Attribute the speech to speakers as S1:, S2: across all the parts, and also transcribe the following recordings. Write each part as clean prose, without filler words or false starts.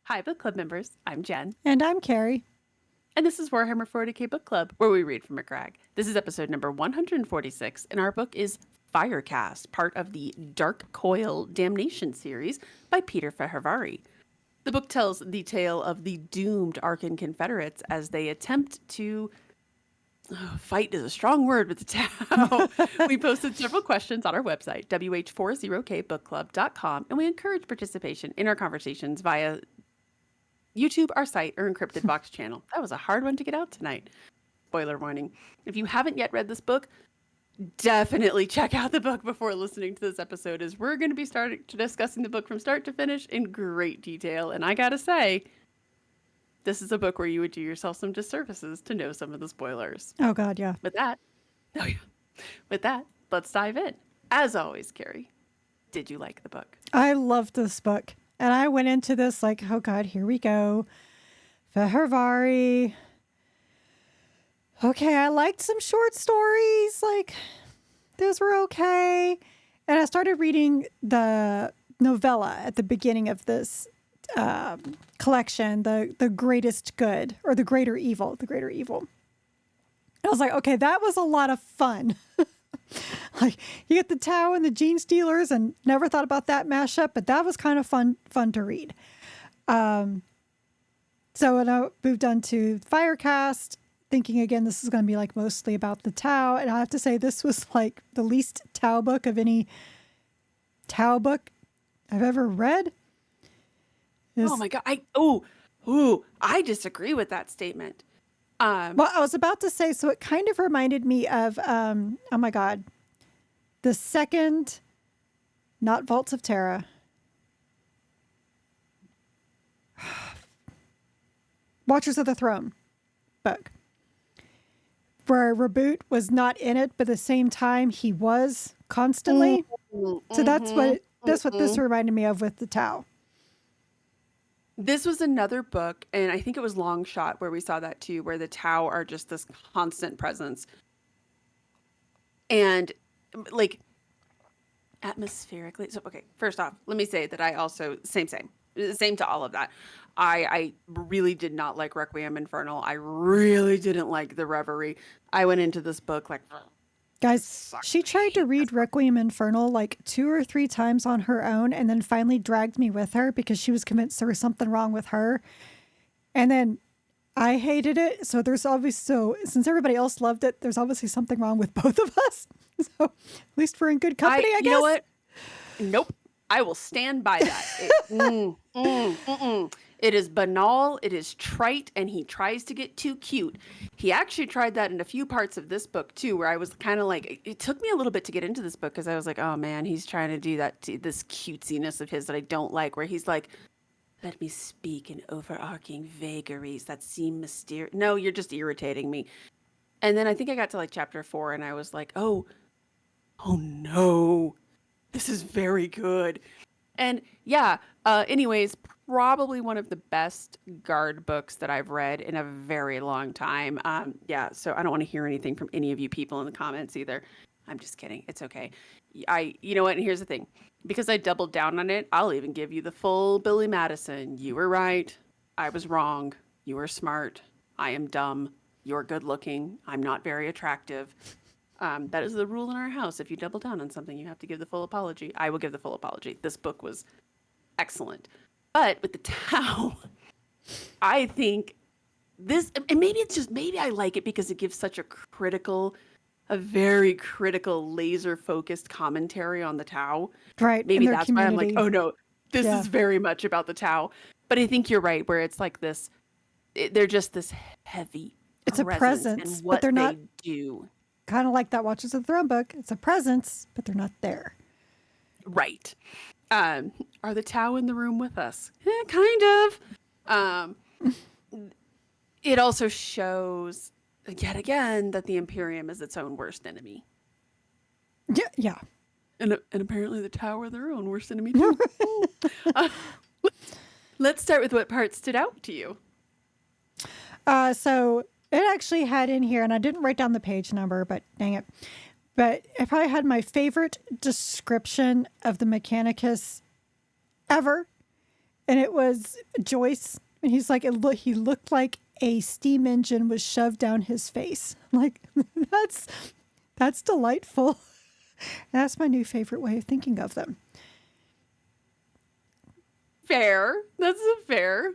S1: Hi, book club members. I'm Jen.
S2: And I'm Carrie.
S1: And this is Warhammer 40k Book Club, where we read from a crag. This is episode number 146, and our book is Caste, part of the Dark Coil Damnation series by Peter Fehervari. The book tells the tale of the doomed Arkan Confederates as they attempt to fight is a strong word with the Tau. We posted several questions on our website, WH40kbookclub.com, and we encourage participation in our conversations via YouTube, our site, or Encrypted Box channel. That was a hard one to get out tonight. Spoiler warning. If you haven't yet read this book, definitely check out the book before listening to this episode, as we're going to be discussing the book from start to finish in great detail. And I gotta say, this is a book where you would do yourself some disservices to know some of the spoilers.
S2: Oh, God, yeah.
S1: With that, let's dive in. As always, Carrie, did you like the book?
S2: I loved this book. And I went into this like, oh, God, here we go. Fehervari. Okay, I liked some short stories. Like, those were okay. And I started reading the novella at the beginning of this collection, the greatest good, or the greater evil. I was like, okay, that was a lot of fun. Like, you get the Tau and the Gene Stealers, and never thought about that mashup, but that was kind of fun to read. So when I moved on to Caste, thinking again, this is going to be like mostly about the Tau, and I have to say this was like the least Tau book of any Tau book I've ever read.
S1: Oh my God. I disagree with that statement.
S2: Well, I was about to say, so it kind of reminded me of, oh my God, the second, not Vaults of Terra, Watchers of the Throne book, where Reboot was not in it, but at the same time he was constantly. So that's what this reminded me of with the Tau.
S1: This was another book, and I think it was Long Shot where we saw that too, where the Tau are just this constant presence. And like atmospherically. So, okay, first off, let me say that I also, same to all of that. I really did not like Requiem Infernal. I really didn't like the Reverie. I went into this book like,
S2: guys, she tried to read Requiem Infernal like 2 or 3 times on her own, and then finally dragged me with her because she was convinced there was something wrong with her. And then I hated it. So since everybody else loved it, there's obviously something wrong with both of us. So at least we're in good company, I guess.
S1: You know what? Nope. I will stand by that. It is banal, it is trite, and he tries to get too cute. He actually tried that in a few parts of this book too, where I was kind of like, it took me a little bit to get into this book because I was like, oh man, he's trying to do this cutesiness of his that I don't like, where he's like, let me speak in overarching vagaries that seem mysterious. No, you're just irritating me. And then I think I got to like chapter 4 and I was like, oh no, this is very good. And yeah, anyways, probably one of the best guard books that I've read in a very long time. Yeah, so I don't want to hear anything from any of you people in the comments either. I'm just kidding. It's okay. You know what? And here's the thing. Because I doubled down on it, I'll even give you the full Billy Madison. You were right. I was wrong. You were smart. I am dumb. You're good looking. I'm not very attractive. That is the rule in our house. If you double down on something, you have to give the full apology. I will give the full apology. This book was excellent. But with the Tau, I think this, and maybe I like it because it gives such a very critical, laser-focused commentary on the Tau.
S2: Right.
S1: Maybe that's why I'm like, oh no, this is very much about the Tau. But I think you're right, where it's like this, they're just this heavy
S2: It's a presence,
S1: and what
S2: but they're not.
S1: Do.
S2: Kind of like that Watchers of the Throne book. It's a presence, but they're not there.
S1: Right. Are the Tau in the room with us? Kind of. It also shows, yet again, that the Imperium is its own worst enemy.
S2: Yeah.
S1: And apparently the Tau are their own worst enemy too. Let's start with what part stood out to you.
S2: So it actually had in here, and I didn't write down the page number, but dang it. But I probably had my favorite description of the Mechanicus ever. and it was Joyce, and he's like, he looked like a steam engine was shoved down his face. I'm like, that's delightful. That's my new favorite way of thinking of them.
S1: Fair. That's a fair.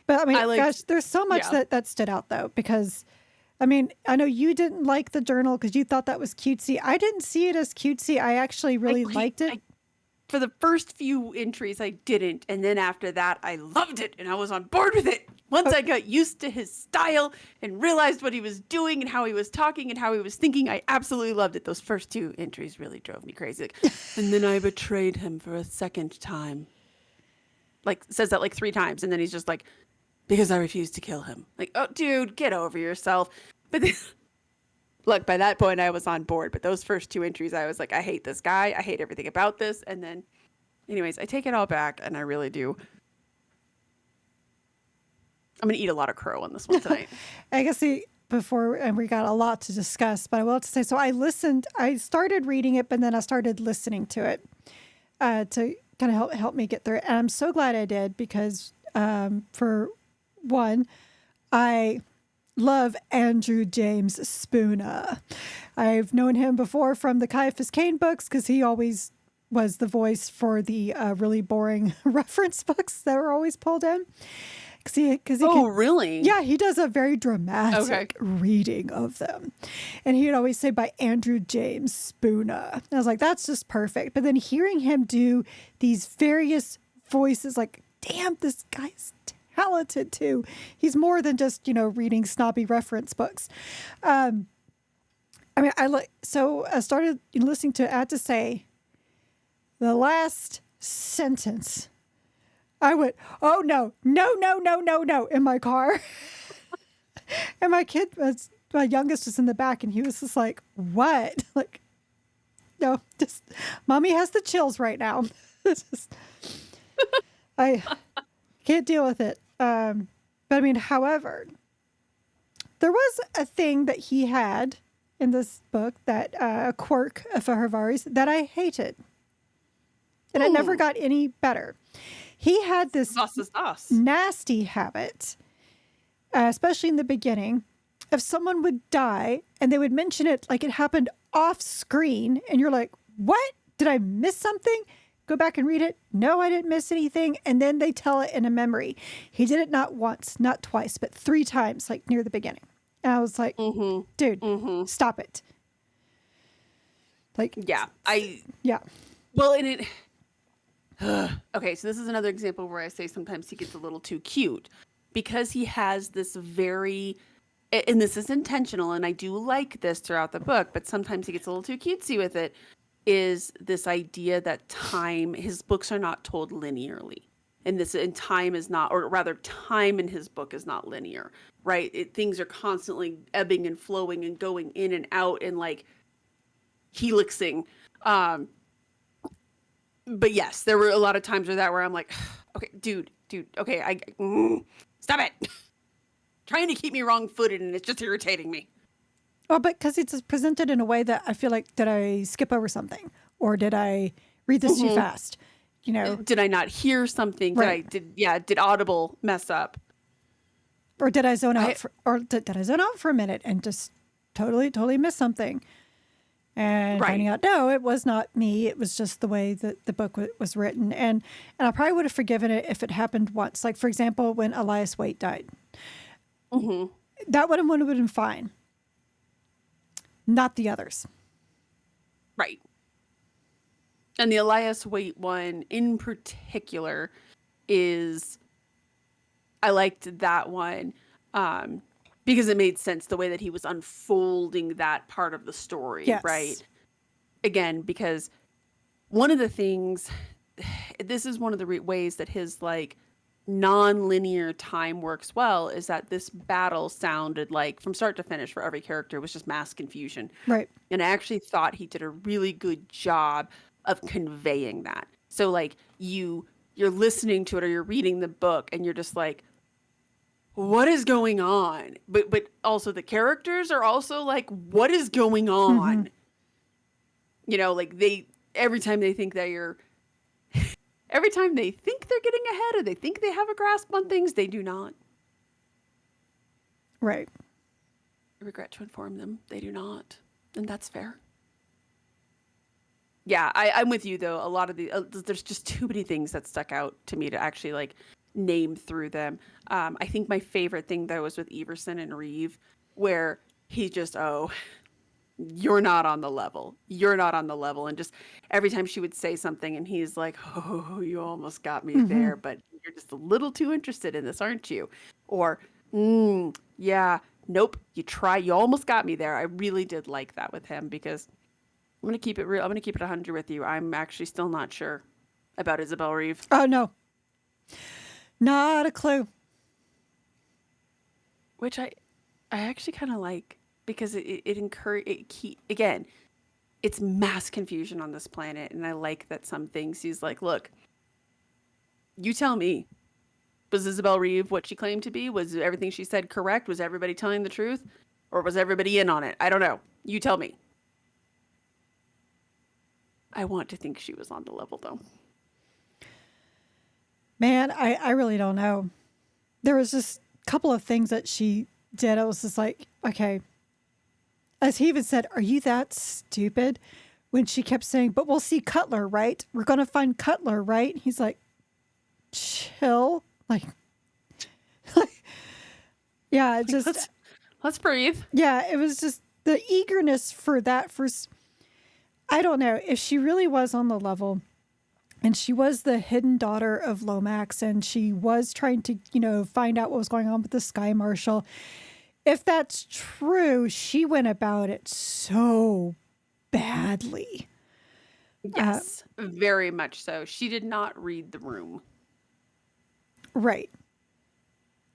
S2: But I mean,
S1: I liked,
S2: gosh, there's so much
S1: yeah.
S2: that stood out though, because I mean, I know you didn't like the journal because you thought that was cutesy. I didn't see it as cutesy. I actually really liked it.
S1: For the first few entries, I didn't. And then after that, I loved it and I was on board with it. Once I got used to his style and realized what he was doing and how he was talking and how he was thinking, I absolutely loved it. Those first two entries really drove me crazy. Like, and then I betrayed him for a second time. Like, says that like 3 times. And then he's just like, because I refused to kill him. Like, oh, dude, get over yourself. But then, look, by that point, I was on board. But those first 2 entries, I was like, I hate this guy. I hate everything about this. And then, anyways, I take it all back, and I really do. I'm going to eat a lot of crow on this one tonight.
S2: I guess before, and we got a lot to discuss, but I will have to say, so I started reading it, but then I started listening to it to kind of help me get through it. And I'm so glad I did because, for one, I love Andrew James Spooner. I've known him before from the Caiaphas Cain books because he always was the voice for the really boring reference books that were always pulled in.
S1: Really?
S2: Yeah, he does a very dramatic reading of them. And he would always say by Andrew James Spooner. And I was like, that's just perfect. But then hearing him do these various voices, like, damn, this guy's talented too. He's more than just, reading snobby reference books. I started listening to it. I had to say, the last sentence, I went, oh, no, in my car. And my youngest was in the back, and he was just like, what? Like, no, just, mommy has the chills right now. I can't deal with it. But I mean, however, there was a thing that he had in this book, that a quirk of Fehervari's, that I hated. And it never got any better. He had this nasty habit, especially in the beginning, if someone would die and they would mention it like it happened off screen, and you're like, what? Did I miss something? Go back and read it. No, I didn't miss anything. And then they tell it in a memory. He did it not once, not twice, but 3 times, like near the beginning. And I was like, dude, stop it. Like,
S1: yeah. Well, and it... Okay, so this is another example where I say sometimes he gets a little too cute because he has this very, and this is intentional, and I do like this throughout the book, but sometimes he gets a little too cutesy with it, is this idea that his books are not told linearly. And time is not, or rather time in his book is not linear, right? Things are constantly ebbing and flowing and going in and out and like helixing. But yes, there were a lot of times where I'm like, okay, dude, okay, stop it. Trying to keep me wrong-footed, and it's just irritating me.
S2: Well, but because it's presented in a way that I feel like, did I skip over something? Or did I read this too fast?
S1: Did I not hear something?
S2: Right.
S1: Did Audible mess up?
S2: Or did I zone out did I zone out for a minute and just totally miss something? And finding out, no, it was not me. It was just the way that the book was written. And I probably would have forgiven it if it happened once. Like, for example, when Elias Waite died. That would have been fine. Not the others.
S1: Right. And the Elias Waite one in particular I liked that one because it made sense the way that he was unfolding that part of the story, right? Again, because one of the things, this is one of the ways that his like non-linear time works well, is that this battle sounded like from start to finish for every character was just mass confusion.
S2: Right.
S1: And I actually thought he did a really good job of conveying that. So like you're listening to it or you're reading the book and you're just like, what is going on? But also the characters are also like, what is going on? Like every time they think that Every time they think they're getting ahead or they think they have a grasp on things, they do not.
S2: Right.
S1: I regret to inform them they do not. And that's fair. Yeah, I'm with you though. A lot of there's just too many things that stuck out to me to actually like name through them. I think my favorite thing though was with Everson and Reeve, where he just, oh, you're not on the level. You're not on the level. And just every time she would say something and he's like, oh, you almost got me
S2: Mm-hmm.
S1: there, but you're just a little too interested in this, aren't you? Or, yeah, nope, you almost got me there. I really did like that with him because I'm going to keep it real. I'm going to keep it 100 with you. I'm actually still not sure about Isabel Reeve,
S2: Oh, no. Not a clue.
S1: which I actually kind of like because it encourage again, it's mass confusion on this planet. And I like that some things he's like, look, you tell me, was Isabel Reeve what she claimed to be? Was everything she said correct? Was everybody telling the truth? Or was everybody in on it? I don't know. You tell me. I want to think she was on the level though.
S2: Man, I really don't know. There was just a couple of things that she did. I was just like, okay. As he even said, are you that stupid? When she kept saying, but we'll see Cutler, right? We're going to find Cutler, right? He's like, chill. Like, yeah, it
S1: Like,
S2: just,
S1: let's breathe.
S2: yeah, it was just the eagerness for that. I don't know if she really was on the level and she was the hidden daughter of Lomax and she was trying to, find out what was going on with the Sky Marshal. If that's true, she went about it so badly.
S1: Yes, very much so. She did not read the room.
S2: Right.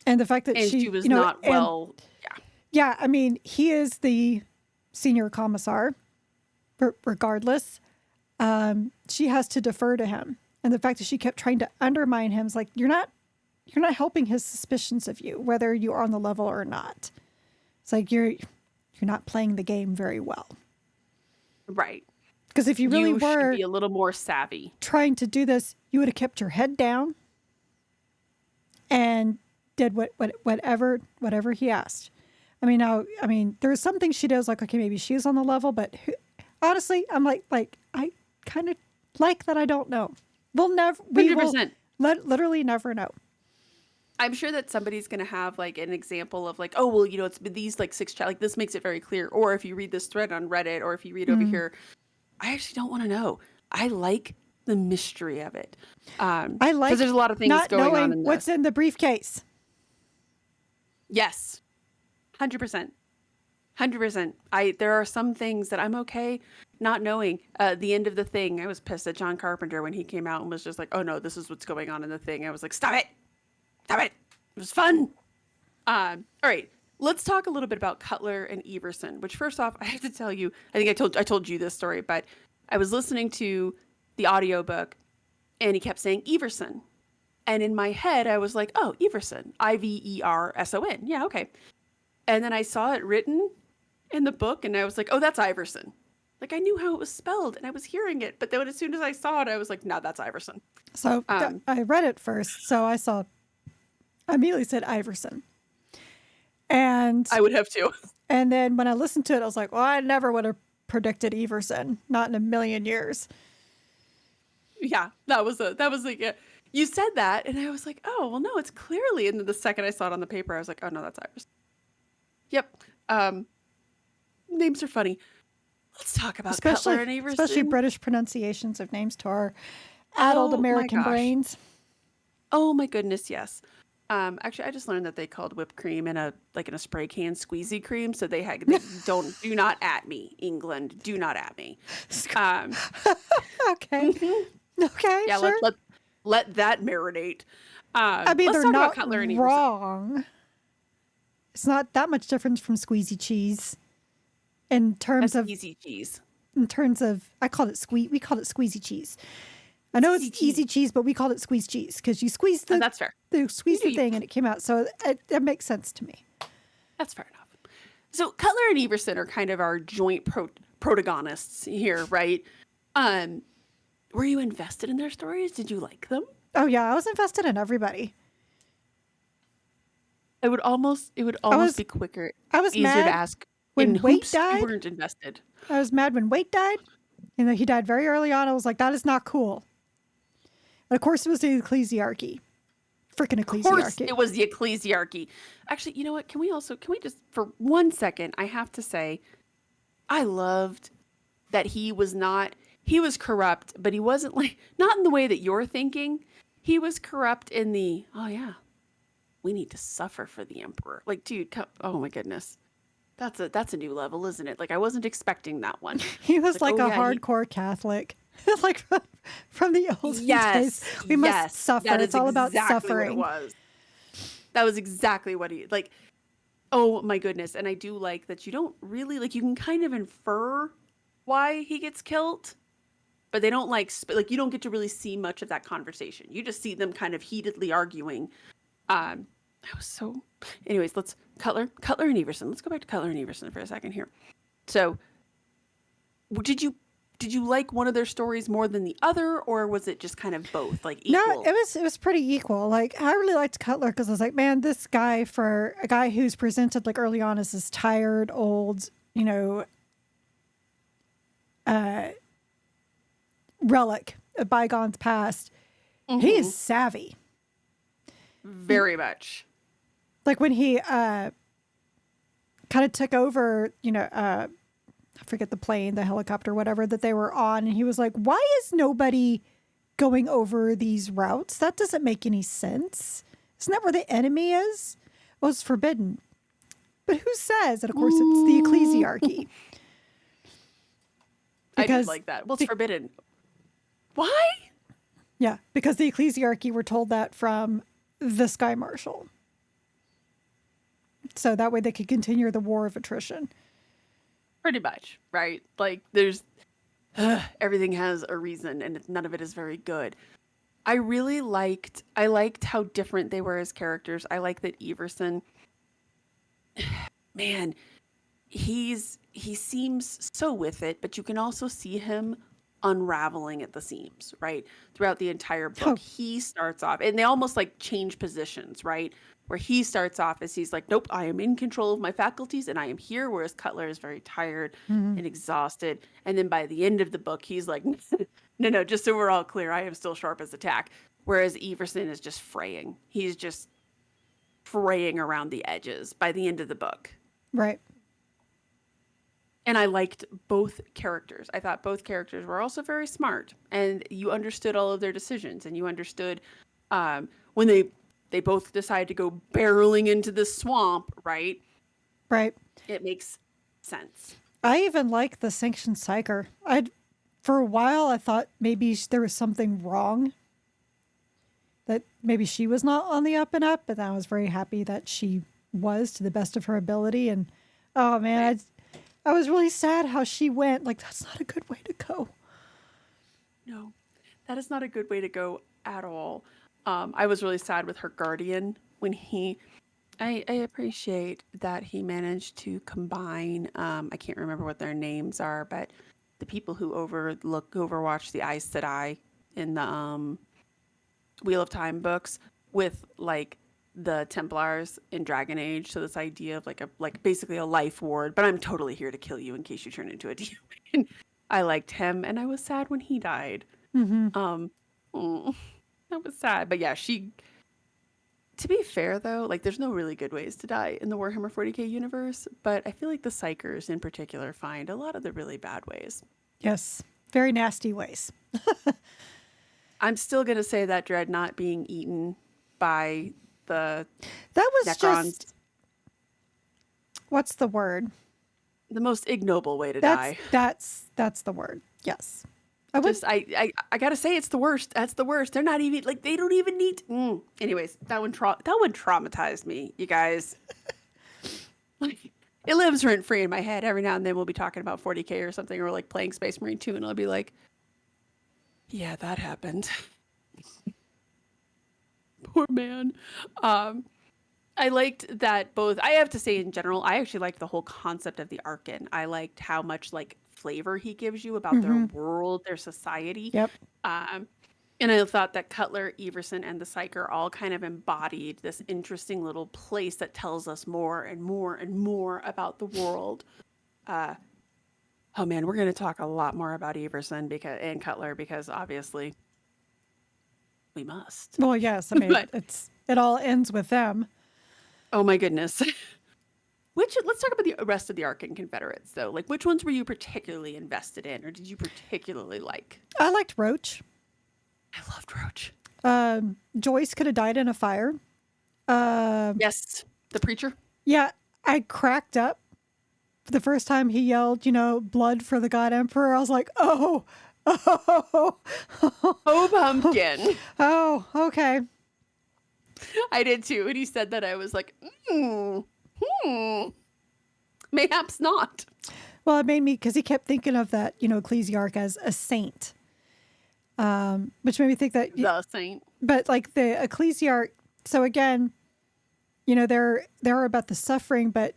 S2: And the fact that
S1: And she
S2: she,
S1: was not
S2: and
S1: well. Yeah.
S2: yeah, I mean, he is the senior commissar, regardless. She has to defer to him. And the fact that she kept trying to undermine him is like, you're not helping his suspicions of you, whether you are on the level or not. It's like you're not playing the game very well.
S1: Right.
S2: Because if you really
S1: You should
S2: were
S1: be a little more savvy.
S2: trying to do this, you would have kept your head down and did whatever he asked. I mean, there's some things she does like, okay, maybe she's on the level, but honestly, I'm like I kind of like that I don't know. We will
S1: 100%.
S2: literally never know.
S1: I'm sure that somebody's going to have like an example of like, oh, well, it's been these like like this makes it very clear. Or if you read this thread on Reddit or if you read over here, I actually don't want to know. I like the mystery of it.
S2: I like
S1: because there's a lot of things
S2: not
S1: going
S2: knowing
S1: on in
S2: what's
S1: this.
S2: in the briefcase.
S1: Yes. 100%. 100%. There are some things that I'm okay not knowing. The end of the thing, I was pissed at John Carpenter when he came out and was just like, oh no, this is what's going on in the thing. I was like, stop it. Stop it. It was fun. All right. Let's talk a little bit about Cutler and Everson, which first off, I have to tell you, I think I told you this story, but I was listening to the audiobook and he kept saying Everson. And in my head, I was like, oh, Everson, Iverson. Yeah, okay. And then I saw it written in the book and I was like, oh, that's Iverson. Like I knew how it was spelled and I was hearing it. But then as soon as I saw it, I was like, no, that's Iverson.
S2: So I read it first. So I immediately said Iverson. And
S1: I would have too.
S2: And then when I listened to it, I was like, well, I never would have predicted Everson. Not in a million years.
S1: Yeah, that was like you said that and I was like, oh, well, no, it's clearly. And then the second I saw it on the paper, I was like, oh no, that's Iverson. Yep. Names are funny. Let's talk about Cutler and Everson.
S2: Especially British pronunciations of names to our adult American brains.
S1: Oh my goodness, yes. Actually, I just learned that they called whipped cream in a spray can squeezy cream. So they do not at me, England. Do not at me.
S2: Okay. Okay.
S1: Yeah,
S2: sure.
S1: let that marinate.
S2: I mean,
S1: let's
S2: they're
S1: talk
S2: not
S1: about Cutler and Everson.
S2: wrong. It's not that much difference from squeezy cheese in terms
S1: That's
S2: of
S1: easy cheese.
S2: In terms of, we called it squeezy cheese. I know it's easy cheese, but we called it squeeze cheese because you squeeze
S1: that's fair.
S2: You squeeze the thing and it came out. So it makes sense to me.
S1: That's fair enough. So Cutler and Everson are kind of our joint protagonists here, right? Were you invested in their stories? Did you like them?
S2: Oh yeah, I was invested in everybody.
S1: It would almost
S2: I was
S1: be quicker,
S2: I was
S1: easier to
S2: mad
S1: ask in
S2: when Waite
S1: whoops you
S2: died.
S1: weren't invested.
S2: I was mad when Waite died. You know, he died very early on. I was like, that is not cool. And of course, it was the ecclesiarchy. Freaking
S1: Of course,
S2: ecclesiarchy.
S1: it was the ecclesiarchy. Actually, you know what? Can we just, for 1 second, I have to say, I loved that he was corrupt, but he wasn't like, not in the way that you're thinking. He was corrupt in the, oh yeah, we need to suffer for the emperor. Like, dude, oh my goodness. That's a new level, isn't it? Like, I wasn't expecting that one.
S2: He
S1: It's
S2: was
S1: like,
S2: like
S1: oh
S2: a
S1: yeah,
S2: hardcore Catholic. Like from the olden days.
S1: yes,
S2: We must
S1: yes,
S2: suffer.
S1: that is
S2: It's all about
S1: exactly what it
S2: suffering.
S1: was. That was exactly what he like. Oh my goodness. And I do like that you don't really like, you can kind of infer why he gets killed, but they don't like you don't get to really see much of that conversation. You just see them kind of heatedly arguing. I was so anyways, let's Cutler and Everson. Let's go back to Cutler and Everson for a second here. So did you like one of their stories more than the other, or was it just kind of both, like
S2: No,
S1: equal?
S2: it was pretty equal. Like I really liked Cutler because I was like, man, this guy, for a guy who's presented like early on as this tired old, you know, uh, relic of bygones past, he is
S1: Mm-hmm.
S2: savvy.
S1: Very much.
S2: Like when he kind of took over, you know, I forget the plane, the helicopter, whatever that they were on, and he was like, why is nobody going over these routes? That doesn't make any sense. Isn't that where the enemy is? Well, it's forbidden. But who says? And of course, it's the
S1: Mm.
S2: ecclesiarchy.
S1: I did
S2: Because,
S1: like that. Well, it's
S2: be-
S1: forbidden. Why?
S2: yeah, because the ecclesiarchy were told that from the Sky Marshal. So that way they could continue the war of attrition.
S1: Pretty much, right? Like there's everything has a reason, and none of it is very good. I liked how different they were as characters. I like that Everson, man, he seems so with it, but you can also see him unraveling at the seams, right? Throughout the entire book.
S2: Oh,
S1: He starts off and they almost like change positions, right? Where he starts off as he's like, nope, I am in control of my faculties and I am here, whereas Cutler is very tired
S2: mhm.
S1: and exhausted. And then by the end of the book, he's like, no, no, just so we're all clear, I am still sharp as a tack. Whereas Everson is just fraying. He's just fraying around the edges by the end of the book.
S2: Right.
S1: And I liked both characters. I thought both characters were also very smart, and you understood all of their decisions, and you understood when they both decide to go barreling into the swamp. Right?
S2: Right.
S1: It makes sense.
S2: I even like the sanctioned psyker. For a while, I thought maybe there was something wrong, that maybe she was not on the up and up, but I was very happy that she was to the best of her ability. And oh man,
S1: Right.
S2: I was really sad how she went. Like, that's not a good way to go.
S1: No, that is not a good way to go at all. I was really sad with her guardian when he. I appreciate that he managed to combine. I can't remember what their names are, but the people who overwatch the Aes Sedai in the Wheel of Time books with like the Templars in Dragon Age. So this idea of like basically a life ward, but I'm totally here to kill you in case you turn into a demon. I liked him, and I was sad when he died.
S2: Mm-hmm.
S1: Um, mm, that was sad. But yeah, she. To be fair though, like there's no really good ways to die in the Warhammer 40k universe, but I feel like the Psychers in particular find a lot of the really bad ways.
S2: Yes. Very nasty ways.
S1: I'm still gonna say that Dreadnought being eaten by the
S2: That was
S1: Necrons,
S2: just, what's the word?
S1: the most ignoble way to
S2: That's
S1: die.
S2: that's the word. Yes. I would.
S1: Just I gotta say it's the worst. That's the worst. They're not even like they don't even need. Anyways, that one traumatized me, you guys. Like it lives rent free in my head. Every now and then we'll be talking about 40k or something, or like playing Space Marine 2, and I'll be like, yeah, that happened. Poor man. Um, I liked that both. I have to say, in general, I actually liked the whole concept of the Arkan. I liked how much like flavor he gives you about their
S2: Mm-hmm.
S1: world, their society.
S2: Yep.
S1: Um, and I thought that Cutler, Everson, and the Psyker all kind of embodied this interesting little place that tells us more and more and more about the world. Uh, oh man, we're going to talk a lot more about Everson and Cutler because obviously we must.
S2: Well, yes. I mean,
S1: But
S2: it all ends with them.
S1: oh my goodness. Let's talk about the rest of the Arkan Confederates though. Like which ones were you particularly invested in or did you particularly like?
S2: I liked Roach.
S1: I loved Roach.
S2: Joyce could have died in a fire.
S1: Yes, the preacher.
S2: Yeah, I cracked up the first time he yelled, blood for the God Emperor. I was like, oh, oh,
S1: Oh, pumpkin.
S2: oh, okay.
S1: I did too. When he said that, I was like, mayhaps not.
S2: Well, it made me, because he kept thinking of that, ecclesiarch as a saint, which made me think that,
S1: The saint.
S2: but like the ecclesiarch, so again, they're about the suffering, but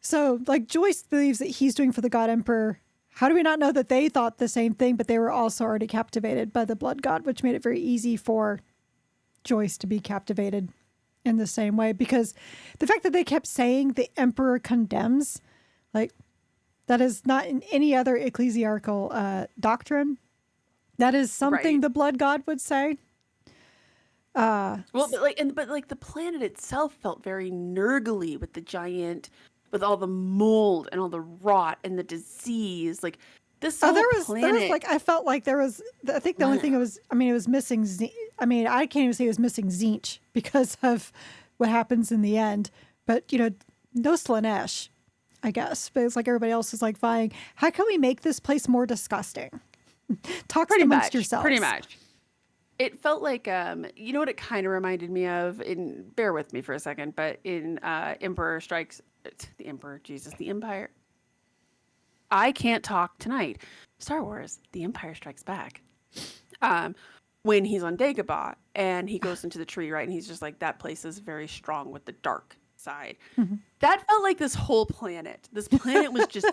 S2: so like Joyce believes that he's doing for the God Emperor. How do we not know that they thought the same thing, but they were also already captivated by the blood god, which made it very easy for Joyce to be captivated in the same way? Because the fact that they kept saying the emperor condemns, like that is not in any other ecclesiarchal doctrine. That is something
S1: Right.
S2: the blood god would say.
S1: Well, but like the planet itself felt very nurgly with the giant, with all the mold and all the rot and the disease. Like this
S2: Oh,
S1: whole
S2: there was
S1: planet.
S2: like, I felt like there was, I think the only thing it was, I mean, it was missing, I mean, I can't even say it was missing Zinch because of what happens in the end. But, no Slanesh, I guess. But it's like everybody else is like vying. How can we make this place more disgusting? Talk amongst yourselves.
S1: Pretty much. It felt like you know what it kind of reminded me of, in bear with me for a second, but in Emperor Strikes the Emperor, Jesus, the Empire. I can't talk tonight. Star Wars, The Empire Strikes Back. When he's on Dagobah and he goes into the tree, right? And he's just like, that place is very strong with the dark side.
S2: Mhm.
S1: That felt like this whole planet. This planet was just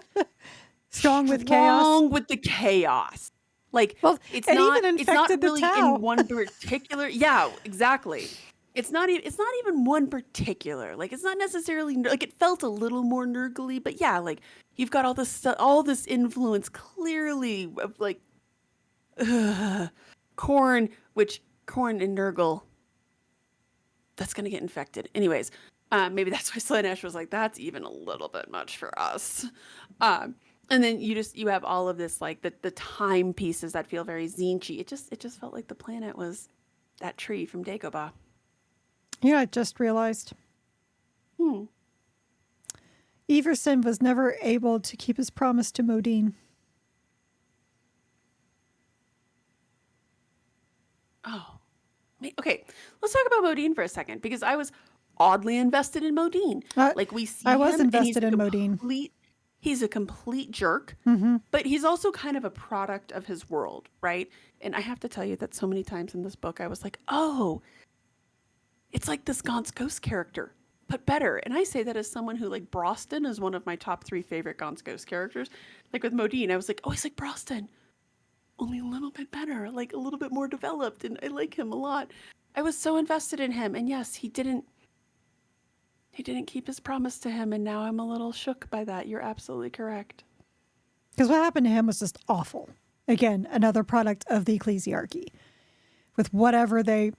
S2: Strong with chaos.
S1: strong with the chaos. Like
S2: Well,
S1: it's
S2: it
S1: not
S2: even
S1: it's not
S2: infected the
S1: really
S2: Tau.
S1: in one particular. Yeah, exactly. It's not even one particular. Like it's not necessarily like it felt a little more nurgly, but yeah, like you've got all this all this influence clearly of like corn, which corn and Nurgle, that's gonna get infected. Anyways, maybe that's why Slanesh was like, that's even a little bit much for us. And then you have all of this like the time pieces that feel very Zinchy. It just felt like the planet was that tree from Dagobah.
S2: Yeah, I just realized.
S1: Hmm.
S2: Everson was never able to keep his promise to Modine.
S1: Oh, okay. Let's talk about Modine for a second because I was oddly invested in Modine. Like we see
S2: I was
S1: him and he's
S2: invested in Modine.
S1: He's a complete jerk,
S2: Mm-hmm.
S1: but he's also kind of a product of his world, right? And I have to tell you that so many times in this book, I was like, oh, it's like this Gaunt's Ghost character, but better. And I say that as someone who like Broston is one of my top 3 favorite Gaunt's Ghost characters. Like with Modine, I was like, oh, he's like Broston, only a little bit better, like a little bit more developed, and I like him a lot. I was so invested in him, and yes, he didn't keep his promise to him, and now I'm a little shook by that. You're absolutely correct.
S2: Because what happened to him was just awful. Again, another product of the ecclesiarchy with whatever they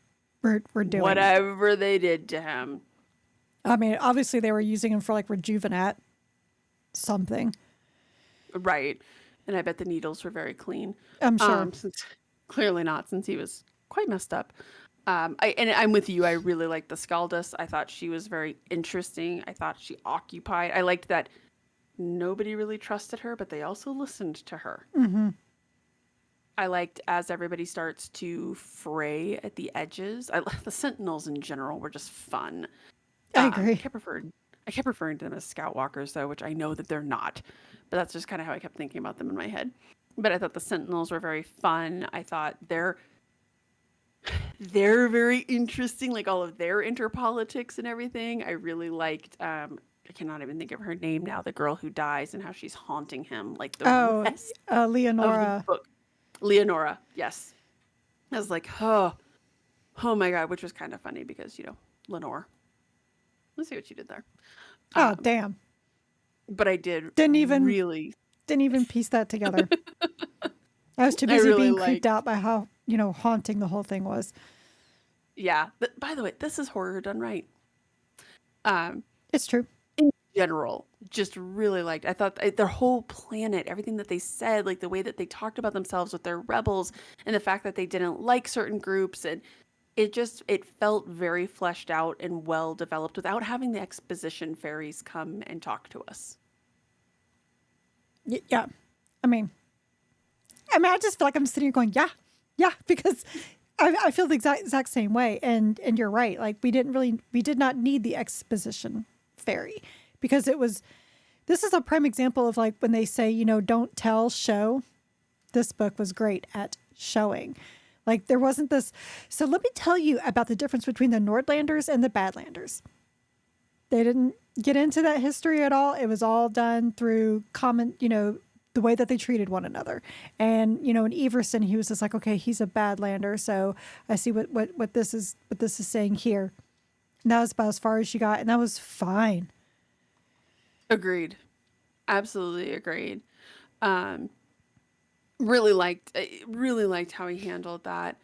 S2: were doing.
S1: Whatever they did to him.
S2: I mean, obviously they were using him for like rejuvenate something.
S1: Right. And I bet the needles were very clean.
S2: I'm sure.
S1: Since clearly not, since he was quite messed up. I'm with you. I really liked the Scaldus. I thought she was very interesting. I thought she occupied. I liked that nobody really trusted her, but they also listened to her.
S2: Mm-hmm.
S1: I liked as everybody starts to fray at the edges. The Sentinels in general were just fun.
S2: I agree.
S1: I kept referring to them as Scout Walkers, though, which I know that they're not. But that's just kind of how I kept thinking about them in my head. But I thought the Sentinels were very fun. I thought they're very interesting, like all of their interpolitics and everything. I really liked I cannot even think of her name now, the girl who dies and how she's haunting him like the
S2: Oh,
S1: rest of the
S2: Leonora.
S1: book. Leonora, yes. I was like, oh my God, which was kind of funny because, Lenore. Let's see what she did there.
S2: Oh,
S1: Um,
S2: damn.
S1: but I did
S2: Didn't even
S1: really,
S2: didn't even piece that together. I was too
S1: I
S2: busy
S1: really
S2: being creeped
S1: liked,
S2: out by how, haunting the whole thing was.
S1: yeah. But by the way, this is horror done right. Um,
S2: It's true.
S1: in general, just really liked. I thought their whole planet, everything that they said, like the way that they talked about themselves with their rebels, and the fact that they didn't like certain groups, and it felt very fleshed out and well developed without having the exposition fairies come and talk to us.
S2: Yeah. I mean, I just feel like I'm sitting here going, yeah, yeah, because I feel the exact same way. And you're right. Like we did not need the exposition fairy because this is a prime example of like when they say, don't tell, show. This book was great at showing. Like there wasn't this. So let me tell you about the difference between the Nordlanders and the Badlanders. They didn't get into that history at all. It was all done through common, the way that they treated one another. And, in Everson, he was just like, okay, he's a Badlander. So I see what this is saying here. And that was about as far as you got. And that was fine.
S1: Agreed. Absolutely agreed. Um, really liked how he handled that.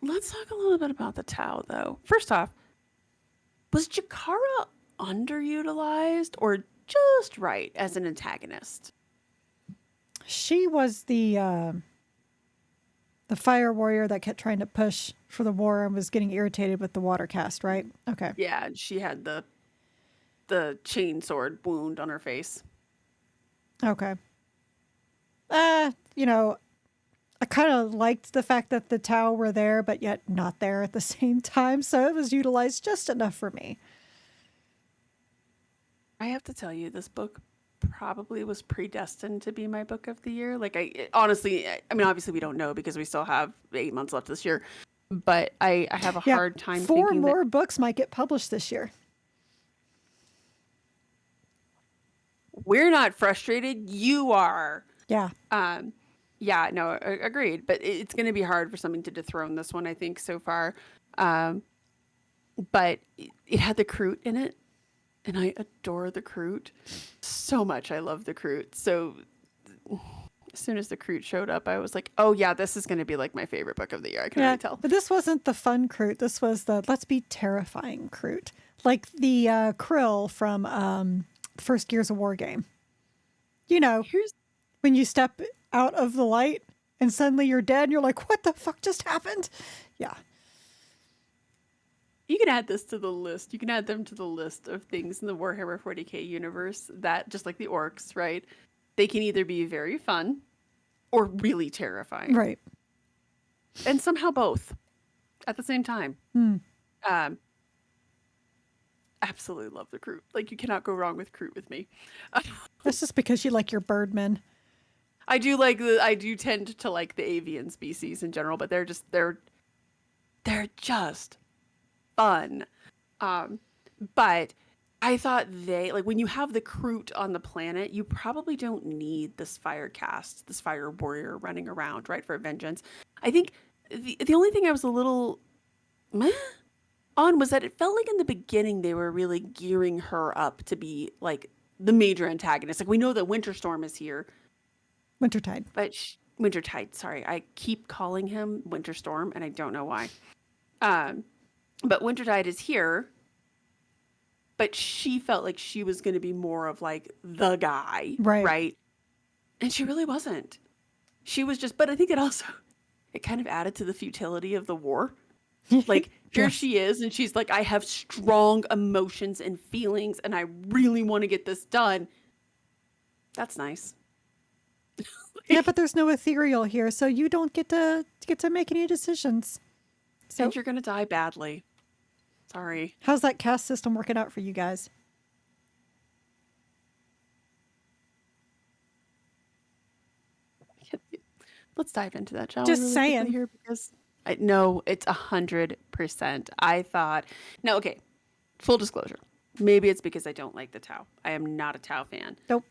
S1: Let's talk a little bit about the Tau, though. First off, was Jakara underutilized or just right as an antagonist?
S2: She was the fire warrior that kept trying to push for the war and was getting irritated with the water cast, right? Okay.
S1: Yeah, she had the chain sword wound on her face.
S2: Okay. Uh, you know, I kind of liked the fact that the Tau were there, but yet not there at the same time. So it was utilized just enough for me.
S1: I have to tell you, this book probably was predestined to be my book of the year. Like honestly, I mean, obviously we don't know because we still have 8 months left this year, but I have a
S2: Yeah.
S1: hard time
S2: 4
S1: thinking that
S2: more books might get published this year.
S1: we're not frustrated. You are.
S2: Yeah.
S1: Um, yeah, no, agreed. But it's going to be hard for something to dethrone this one, I think, so far. Um, but it had the Kroot in it, and I adore the Kroot so much. I love the Kroot. So as soon as the Kroot showed up, I was like, oh yeah, this is going to be like my favorite book of the year. I can
S2: Yeah.
S1: already tell.
S2: But this wasn't the fun Kroot. This was the let's be terrifying Kroot. Like the Krill from first Gears of War game. You know,
S1: Here's
S2: when you step out of the light and suddenly you're dead and you're like, what the fuck just happened? Yeah.
S1: You can add this to the list. You can add them to the list of things in the Warhammer 40k universe that, just like the orcs, right? They can either be very fun or really terrifying,
S2: Right.
S1: and somehow both at the same time.
S2: Hmm.
S1: Um, Absolutely love the Kroot. Like you cannot go wrong with Kroot with me.
S2: That's just because you like your birdmen.
S1: I do tend to like the avian species in general, but they're just fun. Um, but I thought when you have the Kroot on the planet, you probably don't need this fire cast, this fire warrior running around, right, for vengeance. I think the only thing I was a little meh on was that it felt like in the beginning they were really gearing her up to be like the major antagonist. Like we know that Winterstorm is here,
S2: Wintertide.
S1: but Wintertide, sorry, I keep calling him Winterstorm and I don't know why. Um, but Wintertide is here, but she felt like she was going to be more of like the guy,
S2: Right.
S1: right? And she really wasn't. She was just, but I think it kind of added to the futility of the war. Like here
S2: Yes.
S1: she is and she's like, I have strong emotions and feelings and I really want to get this done. That's nice.
S2: Yeah, but there's no ethereal here, so you don't get to make any decisions. So
S1: And you're going to die badly. Sorry.
S2: how's that caste system working out for you guys?
S1: Let's dive into that, shall
S2: Just
S1: we, really quickly
S2: saying.
S1: here? Because I know it's 100%. I thought, no, okay, full disclosure. Maybe it's because I don't like the Tau. I am not a Tau fan.
S2: Nope.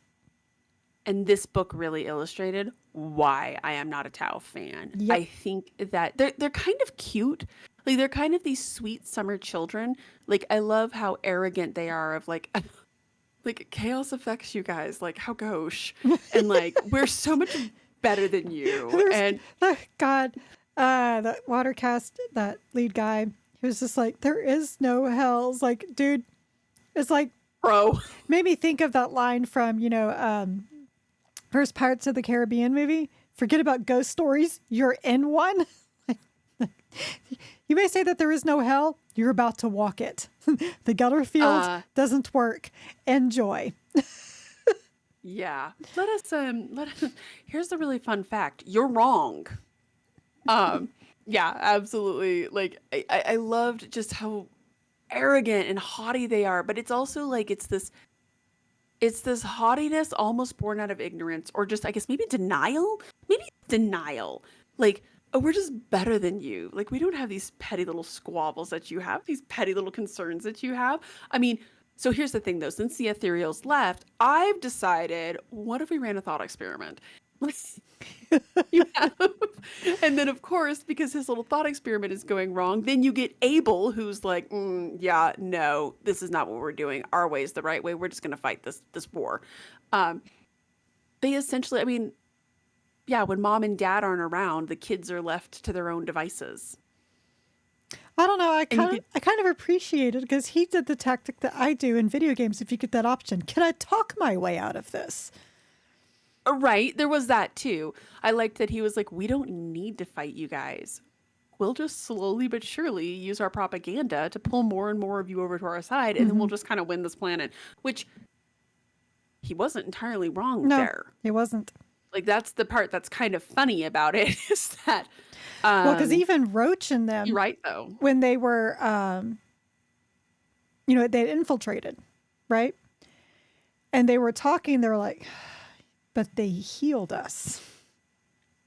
S1: And this book really illustrated why I am not a Tau fan.
S2: Yep.
S1: I think that they're kind of cute. Like they're kind of these sweet summer children. Like I love how arrogant they are of like chaos affects you guys. Like how gauche. And like we're so much better than you.
S2: There's,
S1: And
S2: God, that Watercast, that lead guy, he was just like, there is no hells. Like, dude, it's like,
S1: bro.
S2: made me think of that line from, first Pirates of the Caribbean movie. Forget about ghost stories. You're in one. You may say that there is no hell. You're about to walk it. The gutter field doesn't work. Enjoy.
S1: Yeah. Here's the really fun fact. You're wrong. Yeah, absolutely. Like I loved just how arrogant and haughty they are, but it's also like it's this haughtiness almost born out of ignorance or just I guess maybe denial. Maybe denial. Like, oh, we're just better than you. Like we don't have these petty little squabbles that you have, these petty little concerns that you have. I mean, so here's the thing though, since the ethereals left, I've decided, what if we ran a thought experiment? You have, and then of course, because his little thought experiment is going wrong, then you get Abel, who's like, yeah, no, this is not what we're doing. Our way is the right way. We're just going to fight this war. They essentially, I mean, yeah, when mom and dad aren't around, the kids are left to their own devices.
S2: I don't know. I
S1: And you
S2: kind of appreciate it because he did the tactic that I do in video games. If you get that option, can I talk my way out of this?
S1: right, there was that too. I liked that he was like, we don't need to fight you guys. We'll just slowly but surely use our propaganda to pull more and more of you over to our side, and then we'll just kind of win this planet. Which he wasn't entirely wrong
S2: No,
S1: there.
S2: he wasn't.
S1: Like that's the part that's kind of funny about it is that
S2: Well, because even Roach and them,
S1: you're right though.
S2: when they were, they'd infiltrated, right? And they were talking, they were like, but they healed us.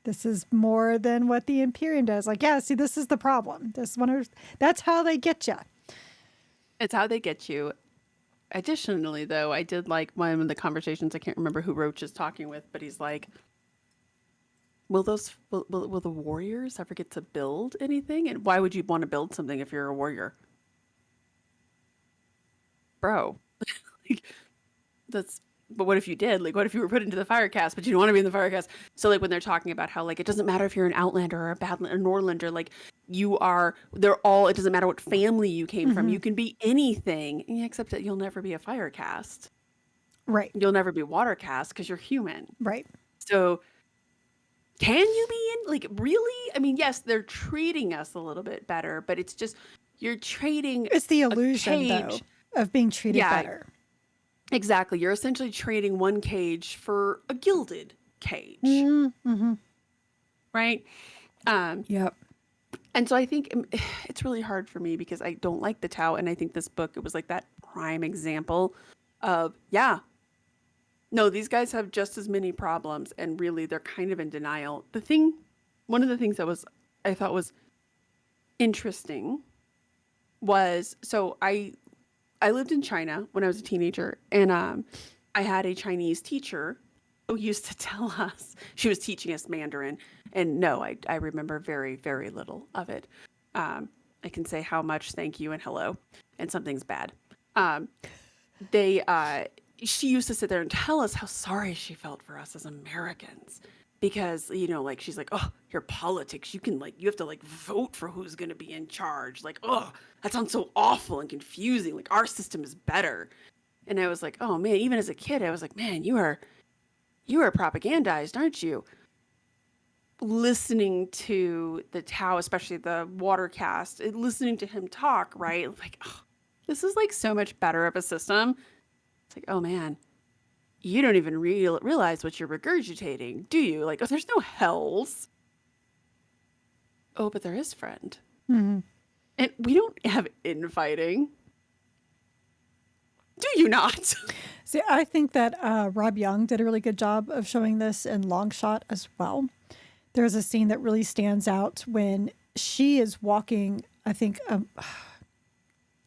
S2: This is more than what the Imperium does. Like, yeah, see, this is the problem. That's how they get you.
S1: It's how they get you. Additionally, though, I did like one of the conversations. I can't remember who Roach is talking with, but he's like, will the warriors ever get to build anything? And why would you want to build something if you're a warrior? Bro, like, but what if you did? Like, what if you were put into the fire cast, but you don't want to be in the fire cast? So, like, when they're talking about how, like, it doesn't matter if you're an Outlander or a Norlander, like, it doesn't matter what family you came from. You can be anything, except that you'll never be a fire cast.
S2: Right.
S1: You'll never be water cast because you're human.
S2: Right.
S1: So, can you be in, like, really? I mean, yes, they're treating us a little bit better, but it's just, you're trading.
S2: It's the illusion, though, of being treated better.
S1: Exactly. You're essentially trading one cage for a gilded cage. Right?
S2: Yep.
S1: And so I think it's really hard for me because I don't like the Tau. And I think this book, it was like that prime example of, no, these guys have just as many problems. And really, they're kind of in denial. One of the things that I thought was interesting was, so I lived in China when I was a teenager, and I had a Chinese teacher who used to tell us, she was teaching us Mandarin, and no, I remember very, very little of it. I can say how much, thank you, and hello, and something's bad. She used to sit there and tell us how sorry she felt for us as Americans. Because, like, she's like, oh, your politics, you have to, like, vote for who's going to be in charge. Like, oh, that sounds so awful and confusing. Like, our system is better. And I was like, oh, man, even as a kid, I was like, man, you are propagandized, aren't you? Listening to the Tau, especially the Watercast, listening to him talk, right? Like, oh, this is, like, so much better of a system. It's like, oh, man. You don't even realize what you're regurgitating, do you? Like, oh, there's no hells. Oh, but there is, friend. And we don't have infighting. Do you not?
S2: See, I think that Rob Young did a really good job of showing this in Longshot as well. There's a scene that really stands out when she is walking, I think,